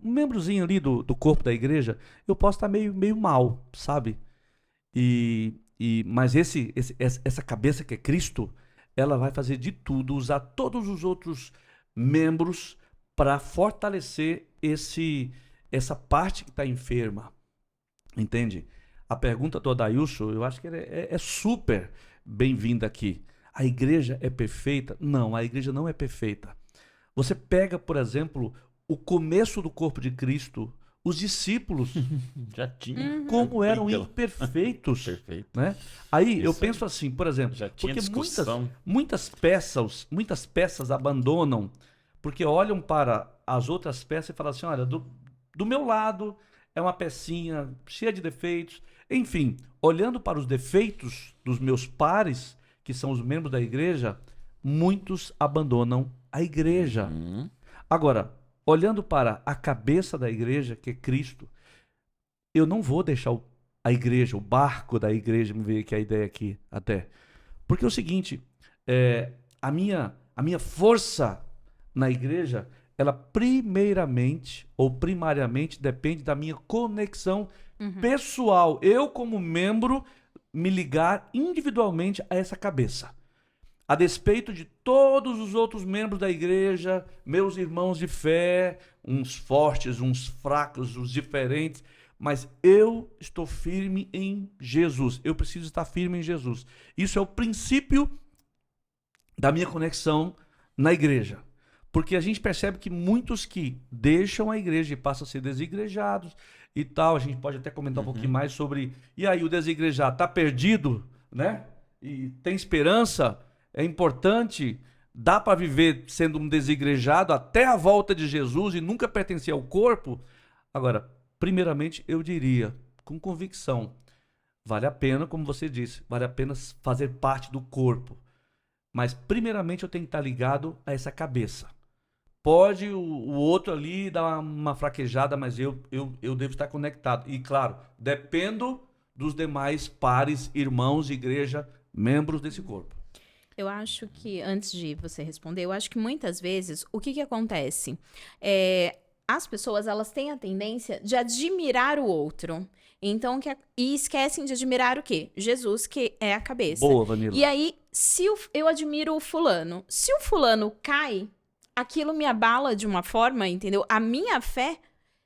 membrozinho ali do corpo da igreja, eu posso estar meio mal, sabe? Mas essa cabeça que é Cristo, ela vai fazer de tudo, usar todos os outros membros para fortalecer essa parte que está enferma. Entende? A pergunta do Adailson, eu acho que é super bem-vinda aqui. A igreja é perfeita? Não, a igreja não é perfeita. Você pega, por exemplo, o começo do corpo de Cristo, os discípulos já tinham como eram imperfeitos. Perfeito. Né? Aí eu penso assim, por exemplo, já tinha porque discussão. muitas peças abandonam, porque olham para as outras peças e falam assim, olha, do meu lado é uma pecinha cheia de defeitos. Enfim, olhando para os defeitos dos meus pares, que são os membros da igreja, muitos abandonam a igreja. Agora, olhando para a cabeça da igreja, que é Cristo, eu não vou deixar a igreja, o barco da igreja, me veio aqui a ideia aqui até. Porque é o seguinte, a minha força na igreja, ela primeiramente ou primariamente depende da minha conexão pessoal. Eu, como membro, me ligar individualmente a essa cabeça. A despeito de todos os outros membros da igreja, meus irmãos de fé, uns fortes, uns fracos, uns diferentes, mas eu estou firme em Jesus. Eu preciso estar firme em Jesus. Isso é o princípio da minha conexão na igreja. Porque a gente percebe que muitos que deixam a igreja e passam a ser desigrejados e tal, a gente pode até comentar um pouquinho mais sobre, e aí o desigrejado está perdido, né? E tem esperança, é importante, dá para viver sendo um desigrejado até a volta de Jesus e nunca pertencer ao corpo? Agora, primeiramente eu diria, com convicção, vale a pena, como você disse, vale a pena fazer parte do corpo. Mas primeiramente eu tenho que estar ligado a essa cabeça. Pode o outro ali dar uma fraquejada, mas eu devo estar conectado. E claro, dependo dos demais pares, irmãos, igreja, membros desse corpo. Eu acho que, antes de você responder, eu acho que muitas vezes, o que acontece? As pessoas, elas têm a tendência de admirar o outro. Então, e esquecem de admirar o quê? Jesus, que é a cabeça. Boa, Vanilla. E aí, se eu admiro o fulano, se o fulano cai, aquilo me abala de uma forma, entendeu? A minha fé,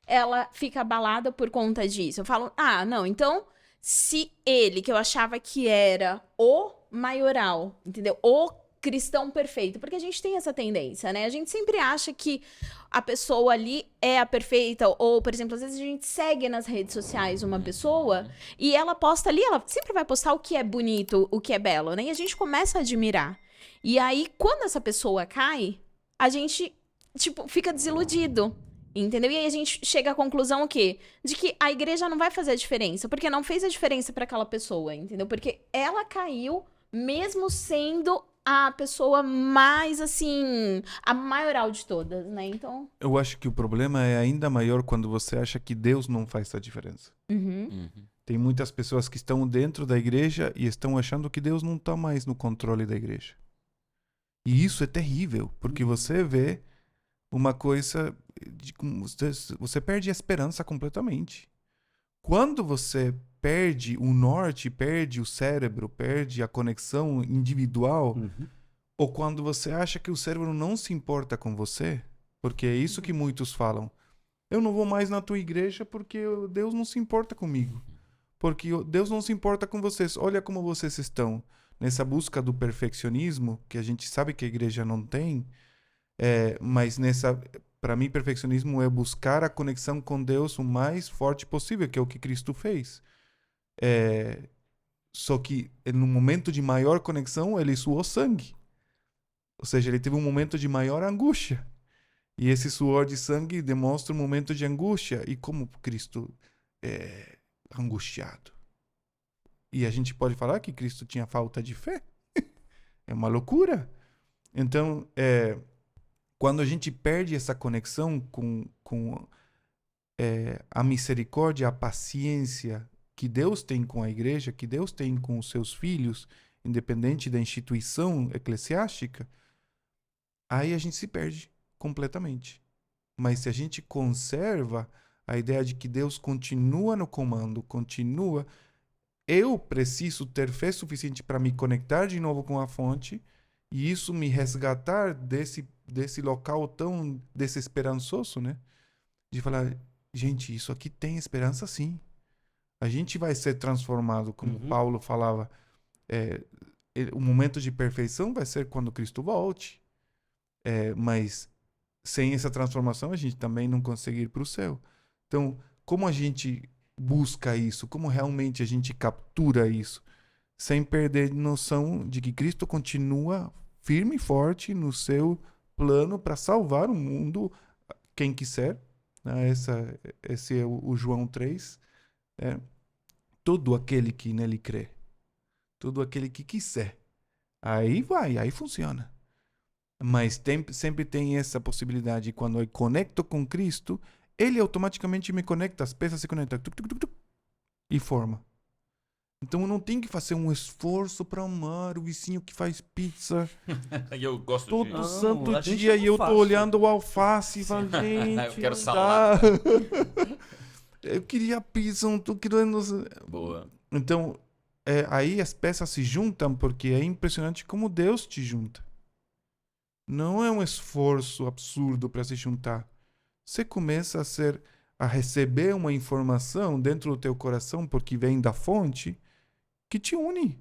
ela fica abalada por conta disso. Eu falo, não, então, se ele, que eu achava que era o maioral, entendeu? O cristão perfeito, porque a gente tem essa tendência, né? A gente sempre acha que a pessoa ali é a perfeita, ou, por exemplo, às vezes a gente segue nas redes sociais uma pessoa e ela posta ali, ela sempre vai postar o que é bonito, o que é belo, né? E a gente começa a admirar. E aí, quando essa pessoa cai, a gente, tipo, fica desiludido. Entendeu? E aí a gente chega à conclusão o quê? De que a igreja não vai fazer a diferença, porque não fez a diferença para aquela pessoa, entendeu? Porque ela caiu mesmo sendo a pessoa mais, assim, a maioral de todas, né? Então... Eu acho que o problema é ainda maior quando você acha que Deus não faz a diferença. Tem muitas pessoas que estão dentro da igreja e estão achando que Deus não está mais no controle da igreja. E isso é terrível, porque você vê uma coisa... Você perde a esperança completamente. Quando você perde o norte, perde o cérebro, perde a conexão individual, ou quando você acha que o cérebro não se importa com você, porque é isso que muitos falam. Eu não vou mais na tua igreja porque Deus não se importa comigo. Porque Deus não se importa com vocês. Olha como vocês estão nessa busca do perfeccionismo, que a gente sabe que a igreja não tem, mas para mim, perfeccionismo é buscar a conexão com Deus o mais forte possível, que é o que Cristo fez. Só que no momento de maior conexão, ele suou sangue. Ou seja, ele teve um momento de maior angústia. E esse suor de sangue demonstra um momento de angústia. E como Cristo é angustiado? E a gente pode falar que Cristo tinha falta de fé? É uma loucura. Então, quando a gente perde essa conexão com a misericórdia, a paciência que Deus tem com a igreja, que Deus tem com os seus filhos, independente da instituição eclesiástica, aí a gente se perde completamente. Mas se a gente conserva a ideia de que Deus continua no comando, eu preciso ter fé suficiente para me conectar de novo com a fonte e isso me resgatar desse local tão desesperançoso, né? De falar, gente, isso aqui tem esperança sim. A gente vai ser transformado, como Paulo falava. O momento de perfeição vai ser quando Cristo volte. Mas sem essa transformação a gente também não consegue ir para o céu. Então, como a gente busca isso? Como realmente a gente captura isso? Sem perder noção de que Cristo continua firme e forte no seu plano para salvar o mundo, quem quiser. Esse é o João 3. Todo aquele que nele crê. Todo aquele que quiser. Aí funciona. Mas sempre tem essa possibilidade. Quando eu conecto com Cristo, ele automaticamente me conecta, as peças se conectam e forma. Então eu não tenho que fazer um esforço para amar o vizinho que faz pizza Eu gosto todo disso. santo dia e eu tô olhando o alface e falo, gente, Eu quero não salada. dá. Eu queria pizza, não tô querendo... Boa. Então, aí as peças se juntam porque é impressionante como Deus te junta. Não é um esforço absurdo para se juntar. Você começa a receber uma informação dentro do teu coração, porque vem da fonte, que te une.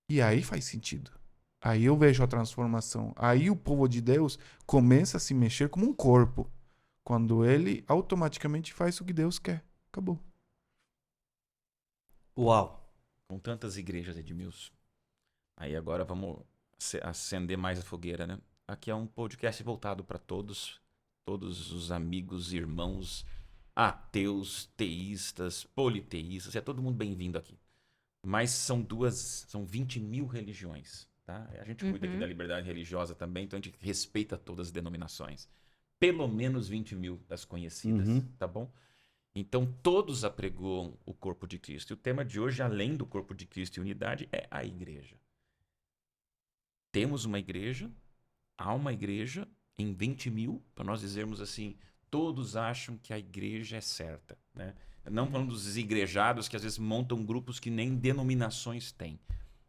E aí faz sentido. Aí eu vejo a transformação. Aí o povo de Deus começa a se mexer como um corpo. Quando ele automaticamente faz o que Deus quer. Acabou. Uau. Com tantas igrejas, Edmilson. Aí agora vamos acender mais a fogueira, né? Aqui é um podcast voltado para todos os amigos, irmãos, ateus, teístas, politeístas, é todo mundo bem-vindo aqui. Mas são 20 mil religiões, tá? A gente cuida aqui da liberdade religiosa também, então a gente respeita todas as denominações. Pelo menos 20 mil das conhecidas, tá bom? Então todos apregoam o corpo de Cristo. E o tema de hoje, além do corpo de Cristo e unidade, é a igreja. Temos uma igreja, há uma igreja em 20 mil, para nós dizermos assim, todos acham que a igreja é certa, né? Não falando dos desigrejados que às vezes montam grupos que nem denominações têm.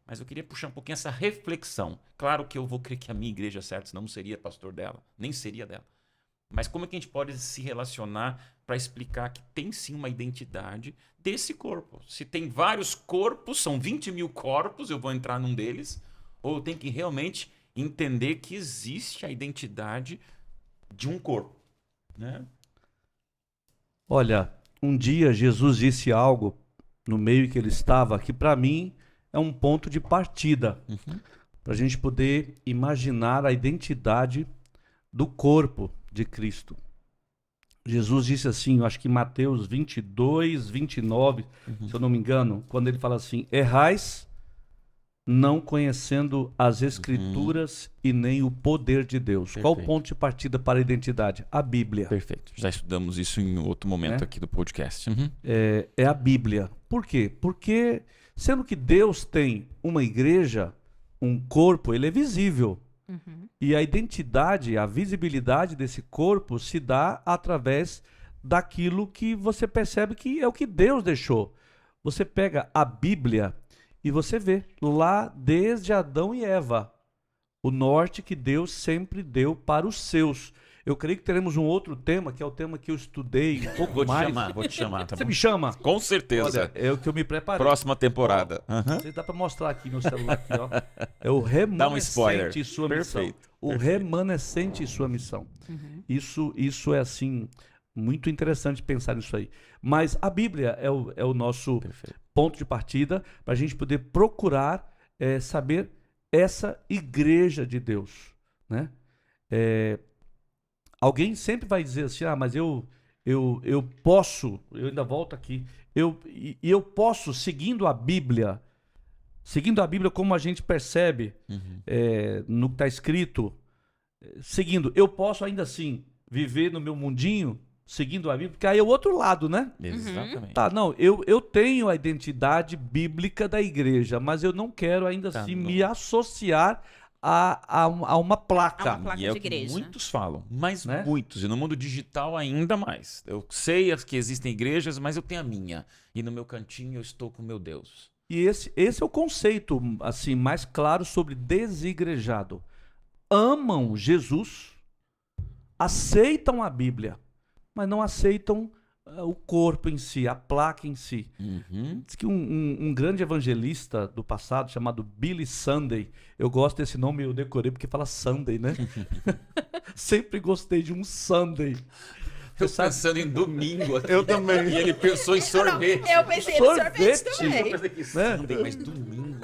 Mas eu queria puxar um pouquinho essa reflexão. Claro que eu vou crer que a minha igreja é certa, senão não seria pastor dela, nem seria dela. Mas como é que a gente pode se relacionar para explicar que tem sim uma identidade desse corpo? Se tem vários corpos, são 20 mil corpos, eu vou entrar num deles, ou eu tenho que realmente entender que existe a identidade de um corpo, né? Olha, um dia Jesus disse algo no meio que ele estava, que para mim é um ponto de partida, para a gente poder imaginar a identidade do corpo de Cristo. Jesus disse assim, eu acho que em Mateus 22, 29, se eu não me engano, quando ele fala assim, errais não conhecendo as Escrituras e nem o poder de Deus. Qual o Perfeito. ponto de partida para a identidade? A Bíblia. Perfeito. Já estudamos isso em outro momento aqui do podcast. É a Bíblia. Por quê? Porque, sendo que Deus tem uma igreja, um corpo, ele é visível. E a identidade, a visibilidade desse corpo se dá através daquilo que você percebe que é o que Deus deixou. Você pega a Bíblia e você vê lá desde Adão e Eva o norte que Deus sempre deu para os seus. Eu creio que teremos um outro tema, que é o tema que eu estudei um pouco Vou te mais. chamar, tá Você bom? me chama? Com certeza. Olha, é o que eu me preparei. Próxima temporada. Você dá para mostrar aqui no celular aqui, ó. É o Dá um spoiler. remanescente e sua missão. Perfeito. O remanescente e sua missão. Isso é assim muito interessante pensar nisso aí. Mas a Bíblia é o nosso Perfeito. ponto de partida para a gente poder procurar saber essa igreja de Deus, né? Alguém sempre vai dizer assim, mas eu posso, eu ainda volto aqui, eu posso, seguindo a Bíblia como a gente percebe no que está escrito, seguindo, eu posso ainda assim viver no meu mundinho, seguindo a Bíblia, porque aí é o outro lado, né? Exatamente. Tá, não, eu tenho a identidade bíblica da igreja, mas eu não quero ainda assim não. me associar a uma placa. A uma placa E é de o que igreja. muitos falam, mas Né? muitos. E no mundo digital ainda mais. Eu sei que existem igrejas, mas eu tenho a minha. E no meu cantinho eu estou com meu Deus. E esse é o conceito assim mais claro sobre desigrejado. Amam Jesus, aceitam a Bíblia, mas não aceitam o corpo em si, a placa em si. Diz que um grande evangelista do passado, chamado Billy Sunday, eu gosto desse nome, eu decorei porque fala Sunday, né? Sempre gostei de um Sunday. Eu pensando em domingo aqui. Eu também. E ele pensou em sorvete. Eu pensei no sorvete também. Eu pensei que Sunday, mas domingo.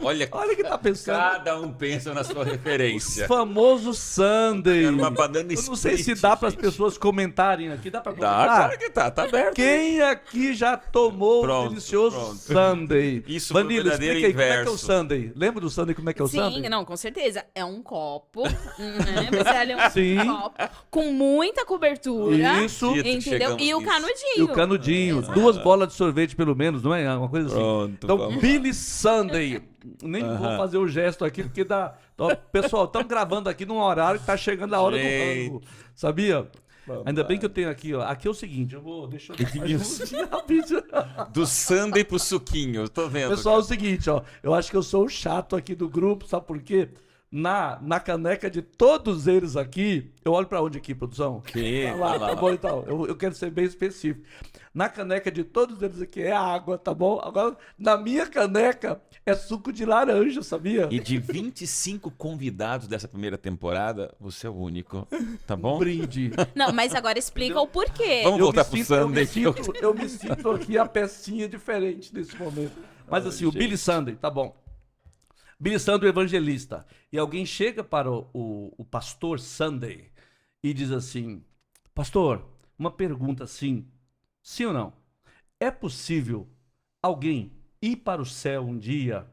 Olha que tá pensando. Cada um pensa na sua referência. Famoso Sunday. Era uma banana Eu não sei se split, dá para as gente. pessoas comentarem aqui. Dá para Dá, comentar? claro que tá aberto. Quem aqui já tomou Pronto, o delicioso pronto. Sunday? Isso foi o Vanilla, verdadeiro explica aí como é que é o inverso. Sunday. Lembra do Sunday como é que é o Sunday? Sim, não, com certeza. É um copo, né? Você olha um Sim. copo com muita cobertura. Isso. Entendeu? Chegamos E o nisso. canudinho. E o canudinho, 2 bolas de sorvete pelo menos, não é? Uma coisa assim. Pronto, Então, vamos lá. Billy Sunday. Nem vou fazer o gesto aqui, porque dá. Ó, pessoal, estamos gravando aqui num horário que tá chegando a hora do rango. Sabia? Ainda bem que eu tenho aqui, ó. Aqui é o seguinte, deixa eu Do Sunday pro suquinho, eu tô vendo. Pessoal, é o seguinte, ó. Eu acho que eu sou o chato aqui do grupo, sabe por quê? Na caneca de todos eles aqui, eu olho pra onde aqui, produção? Que? Tá lá, tá bom então. Eu quero ser bem específico. Na caneca de todos eles aqui é água, tá bom? Agora, na minha caneca é suco de laranja, sabia? E de 25 convidados dessa primeira temporada, você é o único, tá bom? Brinde. Não, mas agora explica o porquê. Vamos voltar pro Sunday. Eu me sinto aqui a pecinha diferente nesse momento. Mas assim, o Billy Sunday, tá bom. Billy Sunday, o evangelista. E alguém chega para o pastor Sunday e diz assim, pastor, uma pergunta assim, sim ou não? É possível alguém ir para o céu um dia?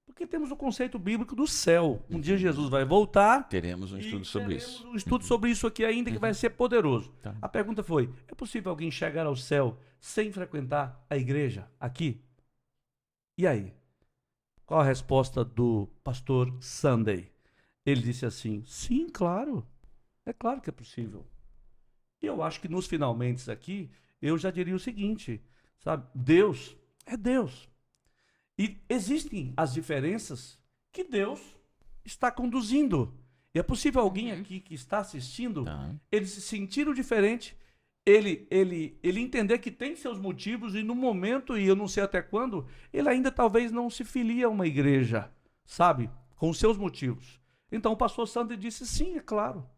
Porque temos o conceito bíblico do céu. Um dia Jesus vai voltar. Teremos um estudo sobre isso. Um estudo sobre isso aqui ainda que vai ser poderoso. Tá. A pergunta foi, é possível alguém chegar ao céu sem frequentar a igreja aqui? E aí? Qual a resposta do pastor Sunday? Ele disse assim, sim, claro. É claro que é possível. E eu acho que nos finalmente aqui, eu já diria o seguinte, sabe? Deus é Deus. E existem as diferenças que Deus está conduzindo. E é possível alguém aqui que está assistindo, Tá. ele se sentir diferente, ele entender que tem seus motivos e no momento, e eu não sei até quando, ele ainda talvez não se filia a uma igreja, sabe? Com os seus motivos. Então o pastor Sandro disse, sim, é claro.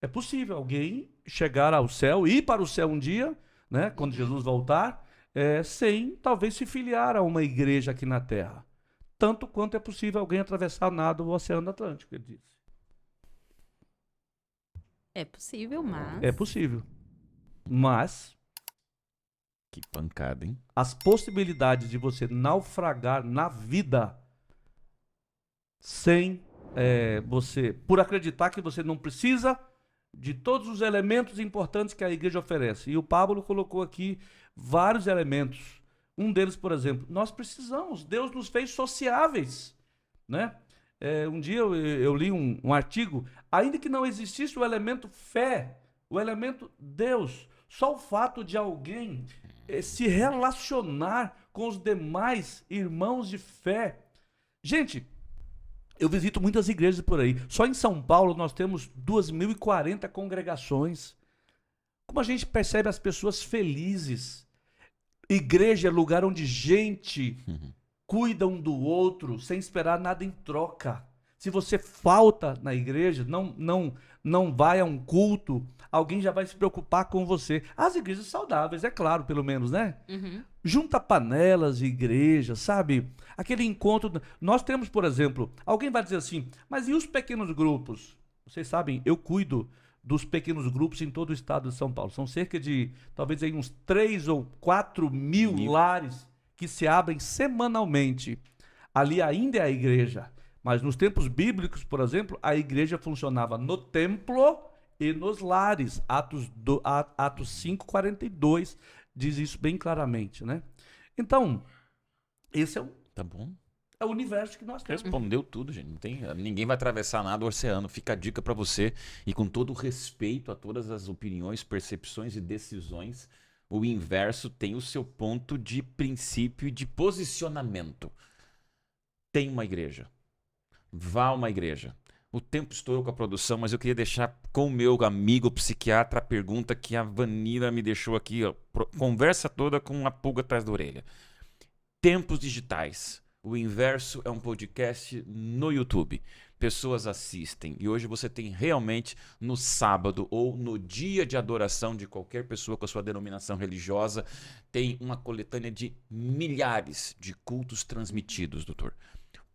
É possível alguém chegar ao céu, ir para o céu um dia, né, quando Jesus voltar, sem talvez se filiar a uma igreja aqui na terra. Tanto quanto é possível alguém atravessar nada o Oceano Atlântico, ele disse. É possível, mas... É possível. Mas Que pancada, hein? as possibilidades de você naufragar na vida sem você, por acreditar que você não precisa de todos os elementos importantes que a igreja oferece. E o Pablo colocou aqui vários elementos. Um deles, por exemplo, nós precisamos. Deus nos fez sociáveis, né? Um dia eu li um artigo, ainda que não existisse o elemento fé, o elemento Deus, só o fato de alguém se relacionar com os demais irmãos de fé. Gente, eu visito muitas igrejas por aí. Só em São Paulo nós temos 2.040 congregações. Como a gente percebe as pessoas felizes. Igreja é lugar onde gente cuida um do outro sem esperar nada em troca. Se você falta na igreja, não vai a um culto, alguém já vai se preocupar com você. As igrejas saudáveis, é claro, pelo menos, né? Junta panelas de igreja, sabe? Aquele encontro. Nós temos, por exemplo, alguém vai dizer assim, mas e os pequenos grupos? Vocês sabem, eu cuido dos pequenos grupos em todo o estado de São Paulo. São cerca de, talvez aí uns 3 ou 4 mil lares que se abrem semanalmente. Ali ainda é a igreja. Mas nos tempos bíblicos, por exemplo, a igreja funcionava no templo e nos lares. Atos 5:42 diz isso bem claramente, né? Então, esse Tá bom. é o universo que nós temos. Respondeu tudo, gente. Ninguém vai atravessar nada o oceano. Fica a dica para você. E com todo o respeito a todas as opiniões, percepções e decisões, o inverso tem o seu ponto de princípio e de posicionamento. Tem uma igreja. Vá a uma igreja. O tempo estourou com a produção, mas eu queria deixar com o meu amigo psiquiatra a pergunta que a Vanilla me deixou aqui. Ó, conversa toda com uma pulga atrás da orelha. Tempos digitais. O Inverso é um podcast no YouTube. Pessoas assistem. E hoje você tem realmente no sábado ou no dia de adoração de qualquer pessoa com a sua denominação religiosa, tem uma coletânea de milhares de cultos transmitidos, doutor.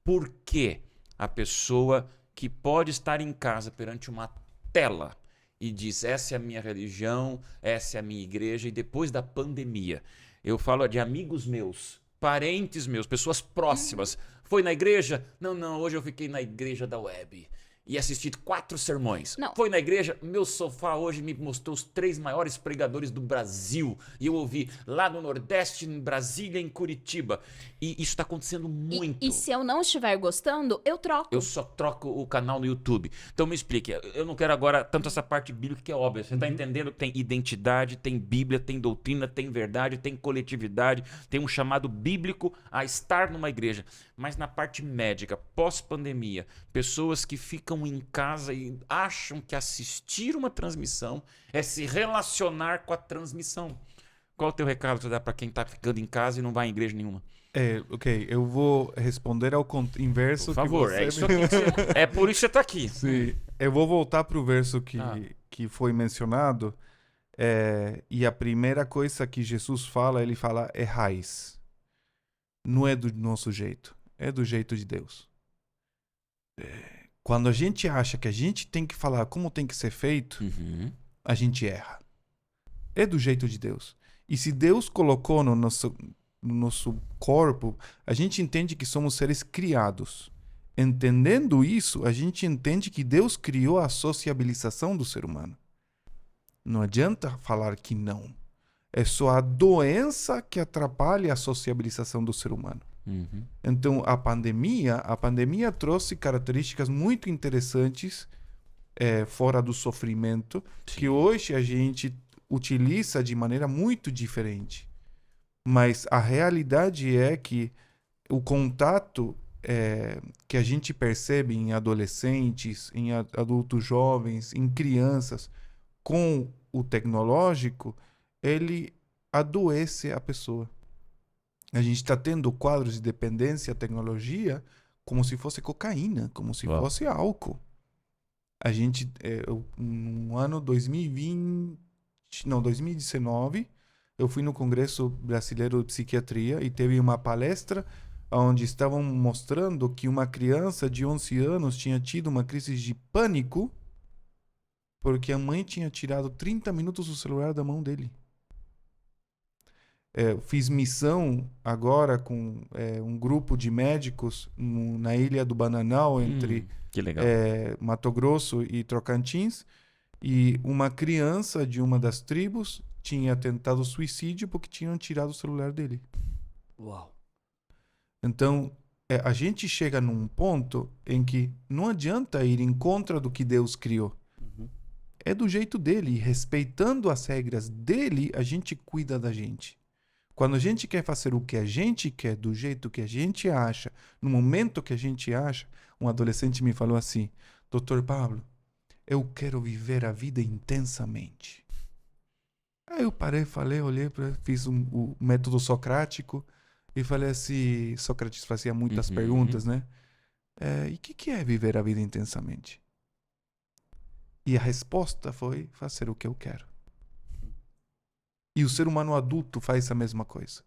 Por que a pessoa que pode estar em casa perante uma tela e diz, essa é a minha religião, essa é a minha igreja, e depois da pandemia, eu falo de amigos meus, parentes meus, pessoas próximas. Foi na igreja? Não, hoje eu fiquei na igreja da web e assisti 4 sermões. Não. Foi na igreja? Meu sofá hoje me mostrou os 3 maiores pregadores do Brasil. E eu ouvi lá no Nordeste, em Brasília, em Curitiba. E isso está acontecendo muito. E se eu não estiver gostando, eu troco. Eu só troco o canal no YouTube. Então me explique, eu não quero agora tanto essa parte bíblica que é óbvia. Você está entendendo que tem identidade, tem Bíblia, tem doutrina, tem verdade, tem coletividade, tem um chamado bíblico a estar numa igreja. Mas na parte médica, pós-pandemia, pessoas que ficam em casa e acham que assistir uma transmissão é se relacionar com a transmissão. Qual o teu recado que você dá para quem está ficando em casa e não vai em igreja nenhuma? Ok, eu vou responder ao inverso. Por favor, que você... é isso aqui que você... É por isso que você está aqui. Sim, eu vou voltar para o verso que foi mencionado. E a primeira coisa que Jesus fala, ele fala, é raiz. Não é do nosso jeito, é do jeito de Deus. Quando a gente acha que a gente tem que falar como tem que ser feito, a gente erra. É do jeito de Deus. E se Deus colocou no nosso corpo, a gente entende que somos seres criados. Entendendo isso, a gente entende que Deus criou a sociabilização do ser humano. Não adianta falar que não. É só a doença que atrapalha a sociabilização do ser humano. Então, a pandemia trouxe características muito interessantes fora do sofrimento, que hoje a gente utiliza de maneira muito diferente. Mas a realidade é que o contato que a gente percebe em adolescentes, em adultos jovens, em crianças, com o tecnológico, ele adoece a pessoa. A gente está tendo quadros de dependência à tecnologia como se fosse cocaína, como se fosse álcool. A gente, no ano 2019, eu fui no Congresso Brasileiro de Psiquiatria e teve uma palestra onde estavam mostrando que uma criança de 11 anos tinha tido uma crise de pânico porque a mãe tinha tirado 30 minutos do celular da mão dele. Fiz missão agora com um grupo de médicos na Ilha do Bananal, entre que legal. Mato Grosso e Tocantins, e uma criança de uma das tribos tinha tentado suicídio porque tinham tirado o celular dele. Uau. Então, a gente chega num ponto em que não adianta ir em contra do que Deus criou. É do jeito dele, e respeitando as regras dele, a gente cuida da gente. Quando a gente quer fazer o que a gente quer, do jeito que a gente acha, no momento que a gente acha, um adolescente me falou assim: Dr. Pablo, eu quero viver a vida intensamente. Aí eu parei, olhei, fiz o método socrático e falei assim, Sócrates fazia muitas perguntas, né? E o que é viver a vida intensamente? E a resposta foi fazer o que eu quero. E o ser humano adulto faz a mesma coisa.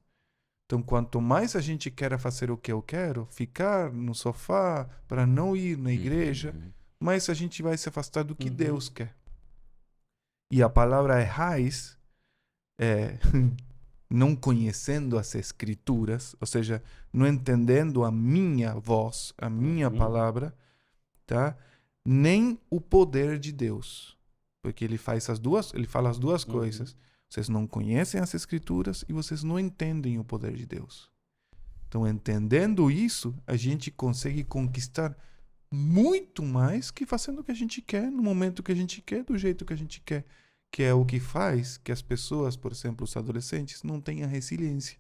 Então, quanto mais a gente quer fazer o que eu quero, ficar no sofá para não ir na igreja, mais a gente vai se afastar do que Deus quer. E a palavra errais, não conhecendo as escrituras, ou seja, não entendendo a minha voz, a minha palavra, tá? Nem o poder de Deus. Porque ele fala as duas coisas. Vocês não conhecem as escrituras e vocês não entendem o poder de Deus. Então, entendendo isso, a gente consegue conquistar muito mais que fazendo o que a gente quer, no momento que a gente quer, do jeito que a gente quer. Que é o que faz que as pessoas, por exemplo, os adolescentes, não tenham resiliência.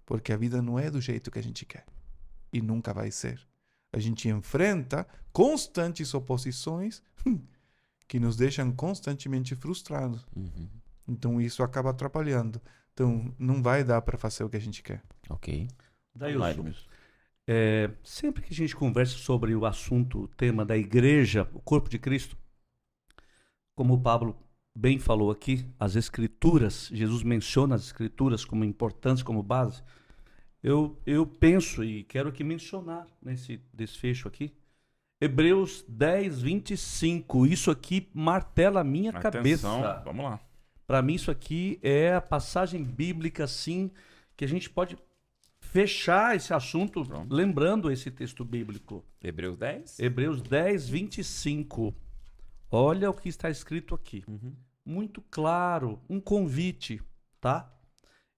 Porque a vida não é do jeito que a gente quer. E nunca vai ser. A gente enfrenta constantes oposições que nos deixam constantemente frustrados. Então isso acaba atrapalhando. Então não vai dar para fazer o que a gente quer. Ok. Dailson, sempre que a gente conversa sobre o assunto, o tema da igreja, o corpo de Cristo, como o Pablo bem falou aqui, as escrituras, Jesus menciona as escrituras como importantes, como base. Eu penso e quero aqui mencionar nesse desfecho aqui, Hebreus 10, 25. Isso aqui martela a minha cabeça. Vamos lá. Para mim isso aqui é a passagem bíblica, assim, que a gente pode fechar esse assunto lembrando esse texto bíblico. Hebreus 10? Hebreus 10, 25. Olha o que está escrito aqui. Muito claro, um convite, tá?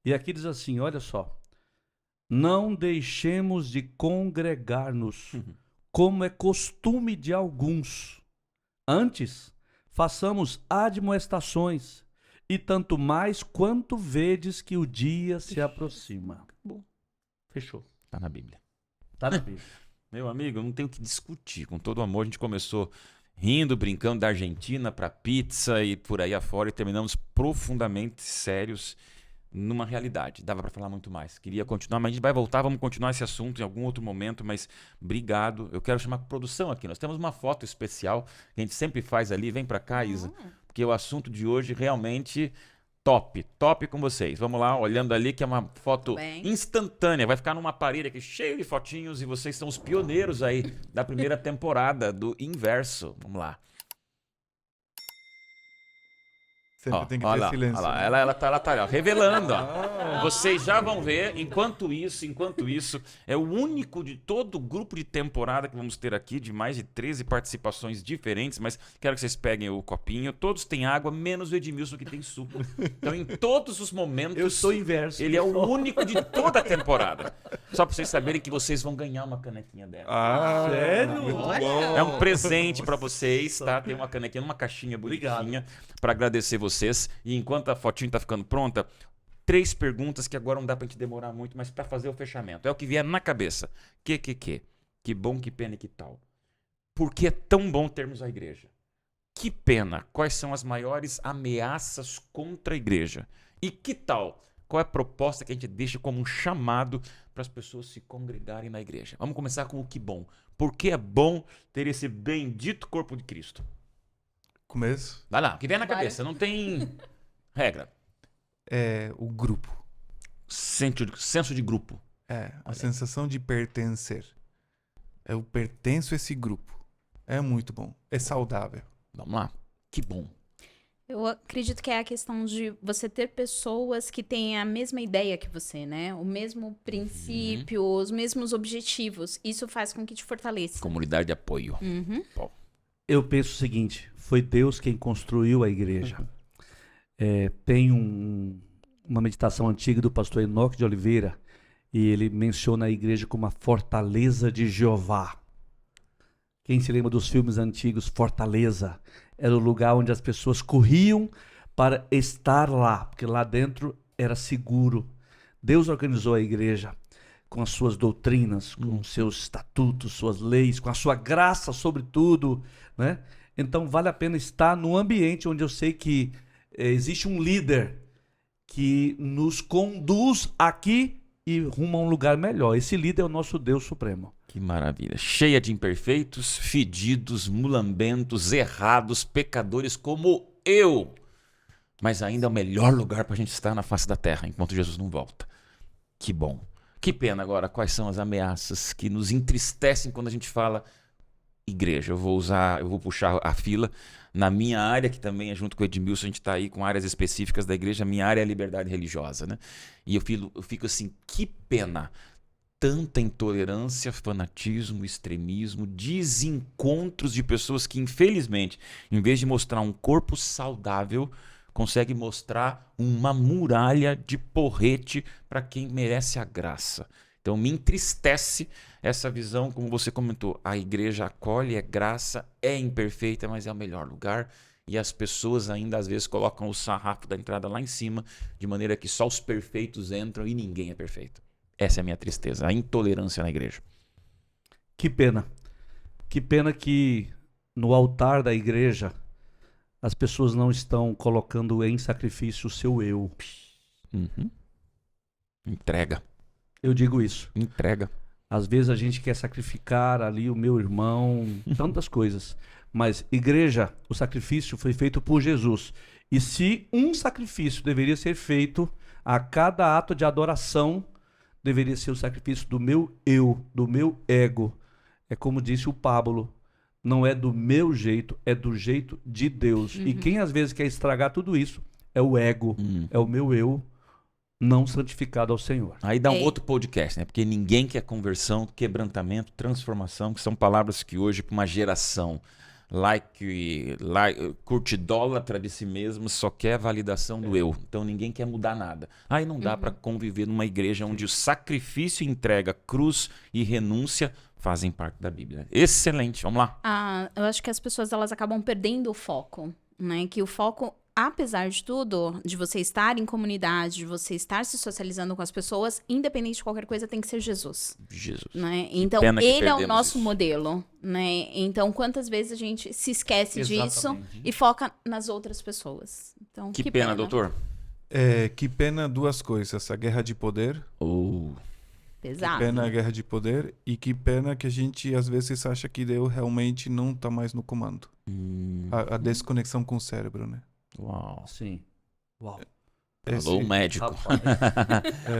E aqui diz assim, olha só. Não deixemos de congregar-nos, como é costume de alguns. Antes, façamos admoestações, e tanto mais quanto vedes que o dia se aproxima. Bom, fechou. Tá na Bíblia. Tá na Bíblia. Meu amigo, não tem o que discutir. Com todo o amor, a gente começou rindo, brincando da Argentina para pizza e por aí afora e terminamos profundamente sérios numa realidade. Dava para falar muito mais. Queria continuar, mas a gente vai voltar, vamos continuar esse assunto em algum outro momento, mas obrigado. Eu quero chamar a produção aqui. Nós temos uma foto especial que a gente sempre faz ali. Vem para cá, Isa, porque o assunto de hoje realmente top com vocês. Vamos lá, olhando ali que é uma foto instantânea. Vai ficar numa parede aqui cheio de fotinhos e vocês são os pioneiros aí da primeira temporada do Inverso. Vamos lá. Sempre tem que ter silêncio. Ela tá revelando. Vocês já vão ver. Enquanto isso, é o único de todo o grupo de temporada que vamos ter aqui, de mais de 13 participações diferentes, mas quero que vocês peguem o copinho. Todos têm água, menos o Edmilson que tem suco. Então, em todos os momentos, Eu sou inverso. ele é o único de toda a temporada. Só para vocês saberem que vocês vão ganhar uma canequinha dela. Sério? Muito Olha. bom. É um presente para vocês, tá? Tem uma canequinha, uma caixinha bonitinha para agradecer vocês. E enquanto a fotinha tá ficando pronta, 3 perguntas que agora não dá pra gente demorar muito, mas para fazer o fechamento. É o que vier na cabeça. Que? Que bom, que pena e que tal. Por que é tão bom termos a igreja? Que pena, quais são as maiores ameaças contra a igreja? E que tal? Qual é a proposta que a gente deixa como um chamado para as pessoas se congregarem na igreja? Vamos começar com o que bom. Por que é bom ter esse bendito corpo de Cristo? Começo Vai lá, o que vem na Vai. cabeça, não tem regra. é o grupo. Senso de grupo. A sensação de pertencer. Eu pertenço a esse grupo. É muito bom. É saudável. Vamos lá, que bom. Eu acredito que é a questão de você ter pessoas que têm a mesma ideia que você, né? O mesmo princípio, os mesmos objetivos. Isso faz com que te fortaleça. Comunidade de apoio. Uhum. Eu penso o seguinte, foi Deus quem construiu a igreja. Tem uma meditação antiga do pastor Enoque de Oliveira, e ele menciona a igreja como a fortaleza de Jeová. Quem se lembra dos filmes antigos, Fortaleza, era o lugar onde as pessoas corriam para estar lá, porque lá dentro era seguro. Deus organizou a igreja com as suas doutrinas, com os seus estatutos, suas leis, com a sua graça sobre tudo, né? Então vale a pena estar no ambiente onde eu sei que existe um líder que nos conduz aqui e rumo a um lugar melhor. Esse líder é o nosso Deus Supremo. Que maravilha. Cheia de imperfeitos, fedidos, mulambentos, errados, pecadores como eu. Mas ainda é o melhor lugar para a gente estar na face da terra, enquanto Jesus não volta. Que bom. Que pena agora, quais são as ameaças que nos entristecem quando a gente fala igreja? Eu vou puxar a fila. Na minha área, que também é junto com o Edmilson, a gente está aí com áreas específicas da igreja, a minha área é a liberdade religiosa, né? E eu fico assim, que pena. Tanta intolerância, fanatismo, extremismo, desencontros de pessoas que, infelizmente, em vez de mostrar um corpo saudável, conseguem mostrar uma muralha de porrete para quem merece a graça. Então me entristece essa visão, como você comentou, a igreja acolhe, é graça, é imperfeita, mas é o melhor lugar. E as pessoas ainda às vezes colocam o sarrafo da entrada lá em cima, de maneira que só os perfeitos entram e ninguém é perfeito. Essa é a minha tristeza, a intolerância na igreja. Que pena. Que pena que no altar da igreja as pessoas não estão colocando em sacrifício o seu eu. Uhum. Entrega. Eu digo isso. Entrega. Às vezes a gente quer sacrificar ali o meu irmão, tantas coisas. Mas igreja, o sacrifício foi feito por Jesus. E se um sacrifício deveria ser feito a cada ato de adoração, deveria ser o sacrifício do meu eu, do meu ego. É como disse o Pablo, não é do meu jeito, é do jeito de Deus. E quem às vezes quer estragar tudo isso é o ego, é o meu eu não santificado ao Senhor. Aí dá um outro podcast, né? Porque ninguém quer conversão, quebrantamento, transformação, que são palavras que hoje, para uma geração curtidólatra de si mesmo, só quer a validação do eu. Então ninguém quer mudar nada. Aí não dá para conviver numa igreja onde o sacrifício, entrega, cruz e renúncia fazem parte da Bíblia. Excelente, vamos lá. Eu acho que as pessoas elas acabam perdendo o foco, né? Que o foco, apesar de tudo, de você estar em comunidade, de você estar se socializando com as pessoas, independente de qualquer coisa, tem que ser Jesus. Jesus. Né? Então, pena que ele é o perdemos nosso isso. modelo, né? Então, quantas vezes a gente se esquece disso Exatamente. e foca nas outras pessoas. Então, Que pena, doutor. Que pena duas coisas. A guerra de poder. Pesado. Que pena a guerra de poder. E que pena que a gente às vezes acha que Deus realmente não está mais no comando. A desconexão com o cérebro, né? Uau. Sim. Uau. Falou o médico. Rapaz.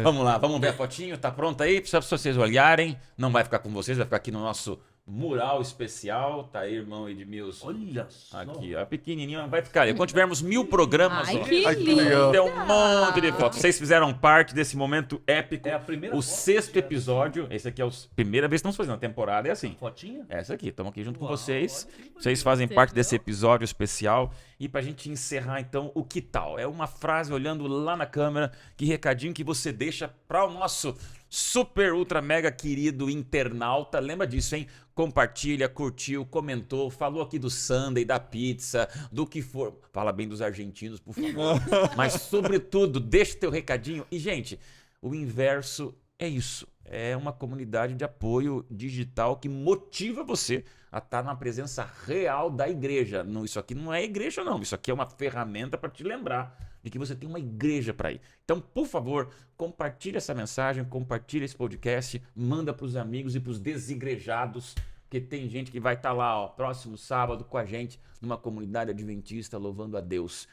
Vamos lá, vamos ver a fotinho. Tá pronta aí? Só para vocês olharem. Não vai ficar com vocês, vai ficar aqui no nosso mural especial. Tá aí, irmão Edmilson. Olha só. Aqui, ó, pequenininho, vai ficar ali. Quando tivermos 1000 programas, Ai, ó, que Ai, que lindo. legal. tem um monte de fotos. Vocês fizeram parte desse momento épico. É a primeira O foto. 6º episódio. Esse aqui é a primeira vez que estamos fazendo a temporada, é assim. Fotinha? Essa aqui, estamos aqui junto com Uau, vocês. olha que Vocês fazem parte desse episódio especial. E pra gente encerrar, então, o que tal? É uma frase olhando lá na câmera, que recadinho que você deixa para o nosso super, ultra, mega querido internauta. Lembra disso, hein? Compartilha, curtiu, comentou, falou aqui do sundae, da pizza, do que for. Fala bem dos argentinos, por favor. Mas, sobretudo, deixa teu recadinho. E, gente, o inverso é isso. É uma comunidade de apoio digital que motiva você a estar na presença real da igreja. Não, isso aqui não é igreja, não. Isso aqui é uma ferramenta para te lembrar de que você tem uma igreja para ir. Então, por favor, compartilhe essa mensagem, compartilhe esse podcast, manda para os amigos e para os desigrejados, porque tem gente que vai estar lá, ó, próximo sábado com a gente, numa comunidade adventista, louvando a Deus.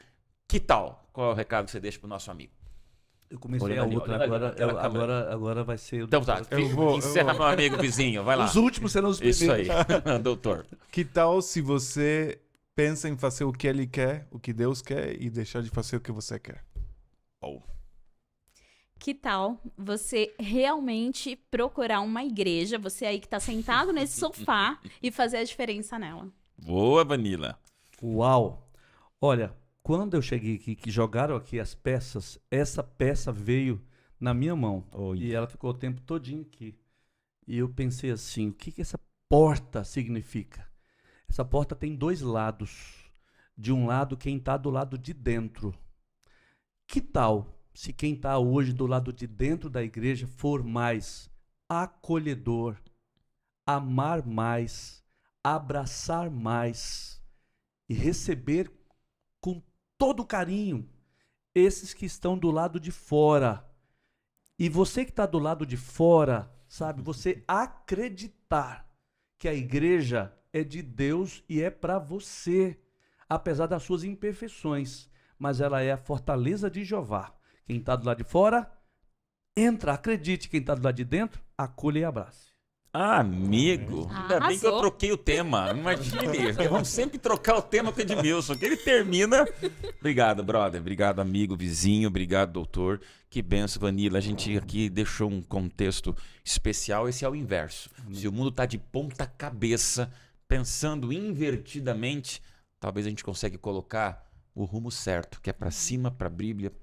Que tal? Qual é o recado que você deixa para o nosso amigo? Eu comecei Olha a ali, outra, olha ali, agora vai ser... Então tá, encerra meu amigo vizinho, vai lá. Os últimos serão os primeiros. Isso aí, doutor. Que tal se você pensa em fazer o que ele quer, o que Deus quer, e deixar de fazer o que você quer? Oh. Que tal você realmente procurar uma igreja, você aí que tá sentado nesse sofá, e fazer a diferença nela? Boa, Vanilla. Uau! Olha, quando eu cheguei aqui, que jogaram aqui as peças, essa peça veio na minha mão. E ela ficou o tempo todinho aqui. E eu pensei assim, o que que essa porta significa? Essa porta tem dois lados. De um lado, quem está do lado de dentro. Que tal se quem está hoje do lado de dentro da igreja for mais acolhedor, amar mais, abraçar mais e receber com todo carinho esses que estão do lado de fora. E você que está do lado de fora, sabe, você acreditar que a igreja é de Deus e é para você, apesar das suas imperfeições, mas ela é a fortaleza de Jeová. Quem está do lado de fora, entra, acredite. Quem está do lado de dentro, acolha e abrace. Amigo, ainda bem que eu Arrasou. troquei o tema. Imagine, vamos sempre trocar o tema com o Edmilson, que ele termina. Obrigado, brother. Obrigado, amigo, vizinho. Obrigado, doutor. Que benção, Vanilla. A gente aqui deixou um contexto especial. Esse é o inverso. Se o mundo está de ponta cabeça, pensando invertidamente, talvez a gente consiga colocar o rumo certo, que é para cima, para a Bíblia,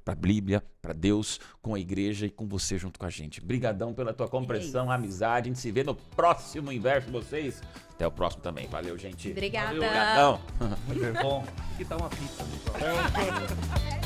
para Deus, com a igreja e com você junto com a gente. Brigadão pela tua compreensão, amizade. A gente se vê no próximo Inverso vocês. Até o próximo também. Valeu, gente. Obrigada. Obrigadão. Muito bom. Que tal uma pizza, pessoal?